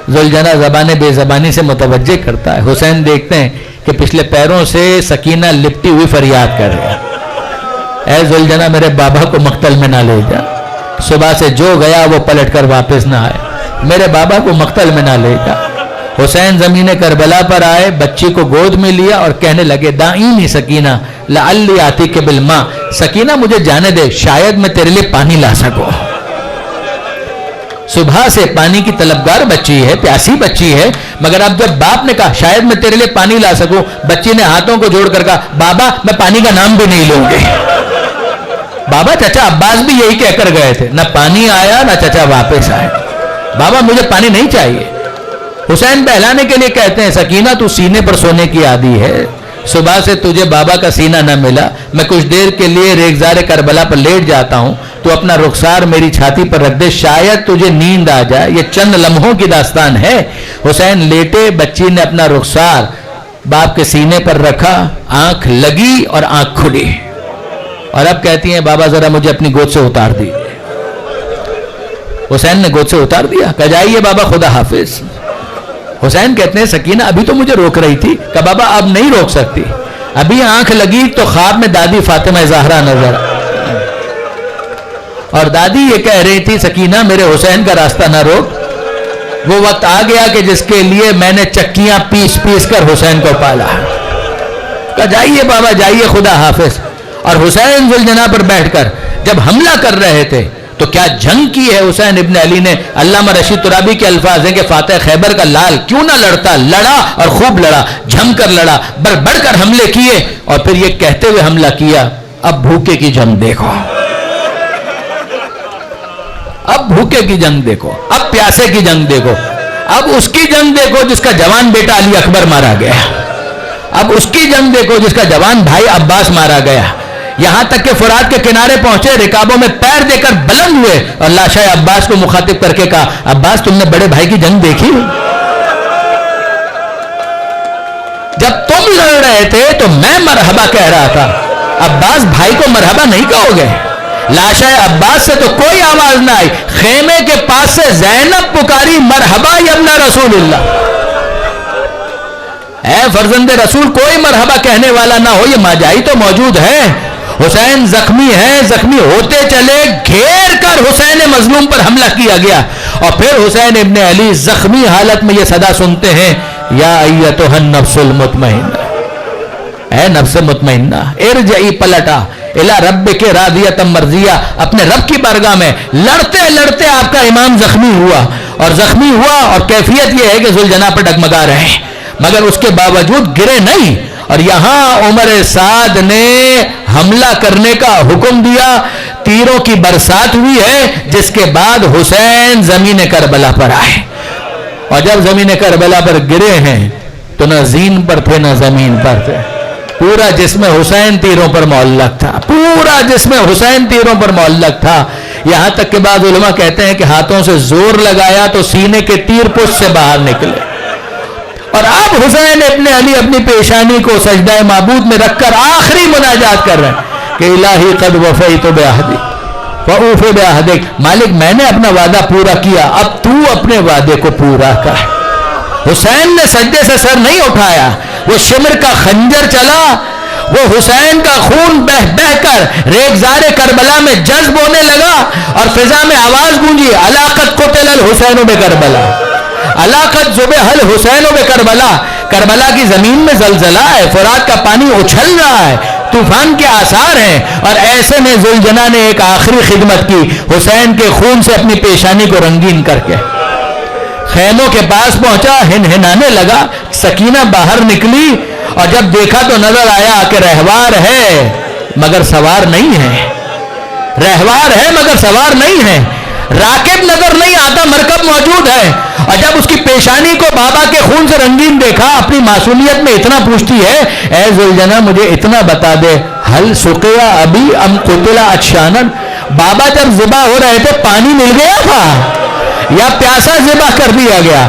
ذوالجناح زبان بے زبانی سے متوجہ کرتا ہے. حسین دیکھتے ہیں کہ پچھلے پیروں سے سکینہ لپٹی ہوئی فریاد کر رہا ہے, اے ذوالجناح میرے بابا کو مقتل میں نہ لے جا, صبح سے جو گیا وہ پلٹ کر واپس نہ آئے, میرے بابا کو مقتل میں نہ لے جا. حسین زمین کربلا پر آئے, بچی کو گود میں لیا اور کہنے لگے دائینی سکینہ لعلی آتیک بالماء, سکینہ مجھے جانے دے شاید میں تیرے لیے پانی لا سکوں. صبح سے پانی کی طلبگار بچی ہے، پیاسی بچی ہے، مگر اب جب باپ نے کہا شاید میں تیرے لیے پانی لا سکوں، بچی نے ہاتھوں کو جوڑ کر کہا بابا میں پانی کا نام بھی نہیں لوں گی۔ بابا چچا عباس بھی یہی کہہ کر گئے تھے، نہ پانی آیا نہ چچا واپس آئے، بابا مجھے پانی نہیں چاہیے۔ حسین بہلانے کے لیے کہتے ہیں سکینہ تو سینے پر سونے کی عادی ہے، صبح سے تجھے بابا کا سینہ نہ ملا، میں کچھ دیر کے لیے ریگزار کربلا پر لیٹ جاتا ہوں، تو اپنا رخسار میری چھاتی پر رکھ دے، شاید تجھے نیند آ جائے، یہ چند لمحوں کی داستان ہے۔ حسین لیٹے، بچی نے اپنا رخسار باپ کے سینے پر رکھا، آنکھ لگی اور آنکھ کھلی، اور اب کہتی ہیں بابا ذرا مجھے اپنی گود سے اتار دی۔ حسین نے گود سے اتار دیا، کہا جائیے بابا خدا حافظ۔ حسین کہتے ہیں سکینہ ابھی تو مجھے روک رہی تھی، کہا بابا اب نہیں روک سکتی، ابھی آنکھ لگی تو خواب میں دادی فاطمہ زہرا نظر، اور دادی یہ کہہ رہی تھی سکینہ میرے حسین کا راستہ نہ روک، وہ وقت آ گیا کہ جس کے لیے میں نے چکیاں پیس پیس کر حسین کو پالا۔ کہا جائیے بابا جائیے خدا حافظ۔ اور حسین ذوالجناح پر بیٹھ کر جب حملہ کر رہے تھے تو کیا جنگ کی ہے حسین ابن علی نے۔ علامہ رشید ترابی کے الفاظ ہیں کہ فاتح خیبر کا لال کیوں نہ لڑتا، لڑا اور خوب لڑا، جم کر لڑا، بڑھ بڑھ کر حملے کیے، اور پھر یہ کہتے ہوئے حملہ کیا اب بھوکے کی جنگ دیکھو، اب بھوکے کی جنگ دیکھو، اب پیاسے کی جنگ دیکھو، اب اس کی جنگ دیکھو جس کا جوان بیٹا علی اکبر مارا گیا، اب اس کی جنگ دیکھو جس کا جوان بھائی عباس مارا گیا، یہاں تک کہ فرات کے کنارے پہنچے، رکابوں میں پیر دے کر بلند ہوئے اور لاشائے عباس کو مخاطب کر کے کہا عباس تم نے بڑے بھائی کی جنگ دیکھی؟ جب تم لڑ رہے تھے تو میں مرحبا کہہ رہا تھا، عباس بھائی کو مرحبا نہیں کہو گے؟ لاشائے عباس سے تو کوئی آواز نہ آئی، خیمے کے پاس سے زینب پکاری مرحبا یا ابن رسول اللہ، اے فرزند رسول کوئی مرحبا کہنے والا نہ ہو، یہ ماجائی تو موجود ہے۔ حسین زخمی ہے، زخمی ہوتے چلے، گھیر کر حسین مظلوم پر حملہ کیا گیا، اور پھر حسین ابن علی زخمی حالت میں یہ صدا سنتے ہیں یا ایتھا النفس المطمئنہ، اے نفس مطمئنہ ارجعی پلٹا الی ربک راضیۃ مرضیہ، اپنے رب کی بارگاہ میں۔ لڑتے لڑتے آپ کا امام زخمی ہوا، اور زخمی ہوا اور کیفیت یہ ہے کہ ذوالجناح پر ڈگمگا رہے ہیں، مگر اس کے باوجود گرے نہیں، اور یہاں عمر سعد نے حملہ کرنے کا حکم دیا، تیروں کی برسات ہوئی ہے، جس کے بعد حسین زمین کربلا پر آئے، اور جب زمین کربلا پر گرے ہیں تو نہ زین پر تھے نہ زمین پر تھے، پورا جسم حسین تیروں پر معلق تھا، پورا جسم حسین تیروں پر معلق تھا، یہاں تک کہ بعض علماء کہتے ہیں کہ ہاتھوں سے زور لگایا تو سینے کے تیر پشت سے باہر نکلے، اور اب حسین ابن علی اپنی پیشانی کو سجدہ معبود میں رکھ کر آخری مناجات کر رہے ہیں کہ الہی قد وفیت بعہدی فاوف بعہدک، مالک میں نے اپنا وعدہ پورا کیا، اب تو اپنے وعدے کو پورا کر۔ حسین نے سجدے سے سر نہیں اٹھایا، وہ شمر کا خنجر چلا، وہ حسین کا خون بہ بہ کر ریگزار کربلا میں جذب ہونے لگا، اور فضا میں آواز گونجی الا قد قتل الحسین بکربلا، الا قد ذبح الحسین بکربلا۔ کربلا کی زمین میں زلزلہ ہے، فرات کا پانی اچھل رہا ہے، طوفان کے آثار ہیں، اور ایسے میں ذوالجناح نے ایک آخری خدمت کی، حسین کے خون سے اپنی پیشانی کو رنگین کر کے خیموں کے پاس پہنچا، ہنہنانے لگا، سکینہ باہر نکلی، اور جب دیکھا تو نظر آیا کہ رہوار ہے مگر سوار نہیں ہے، رہوار ہے مگر سوار نہیں ہے، راکب نظر نہیں آتا، مرکب موجود ہے، اور جب اس کی پیشانی کو بابا کے خون سے رنگین دیکھا، اپنی معصومیت میں اتنا پوچھتی ہے اے ذوالجناح مجھے اتنا بتا دے ہل سقیا ابی ام قتل عطشانا، بابا جب ذبح ہو رہے تھے پانی مل گیا تھا یا پیاسا ذبح کر دیا گیا؟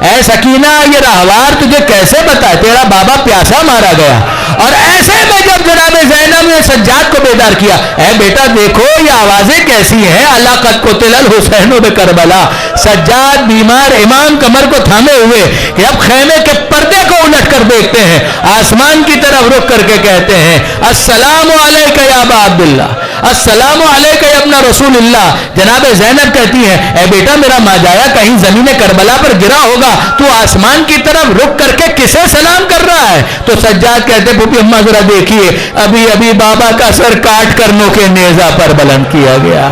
اے سکینہ یہ راہوار تجھے کیسے بتائے تیرا بابا پیاسا مارا گیا؟ اور ایسے میں جب جناب زینب نے سجاد کو بیدار کیا، اے بیٹا دیکھو یہ آوازیں کیسی ہیں، الا قد قتل الحسین بکربلا، سجاد بیمار امام کمر کو تھامے ہوئے کہ اب خیمے کے پردے کو الٹ کر دیکھتے ہیں، آسمان کی طرف رخ کر کے کہتے ہیں السلام علیک یا ابا عبداللہ، السلام علیک یا ابن رسول اللہ۔ جناب زینب کہتی ہیں اے بیٹا میرا ماجایا کہیں زمین کربلا پر گرا ہوگا، تو آسمان کی طرف رخ کر کے کسے سلام کر رہا ہے؟ تو سجاد کہتے پھوپھی اماں ذرا دیکھیے ابھی ابھی بابا کا سر کاٹ کر نوکے نیزہ پر بلند کیا گیا،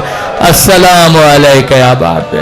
السلام علیک یا ابا عبداللہ۔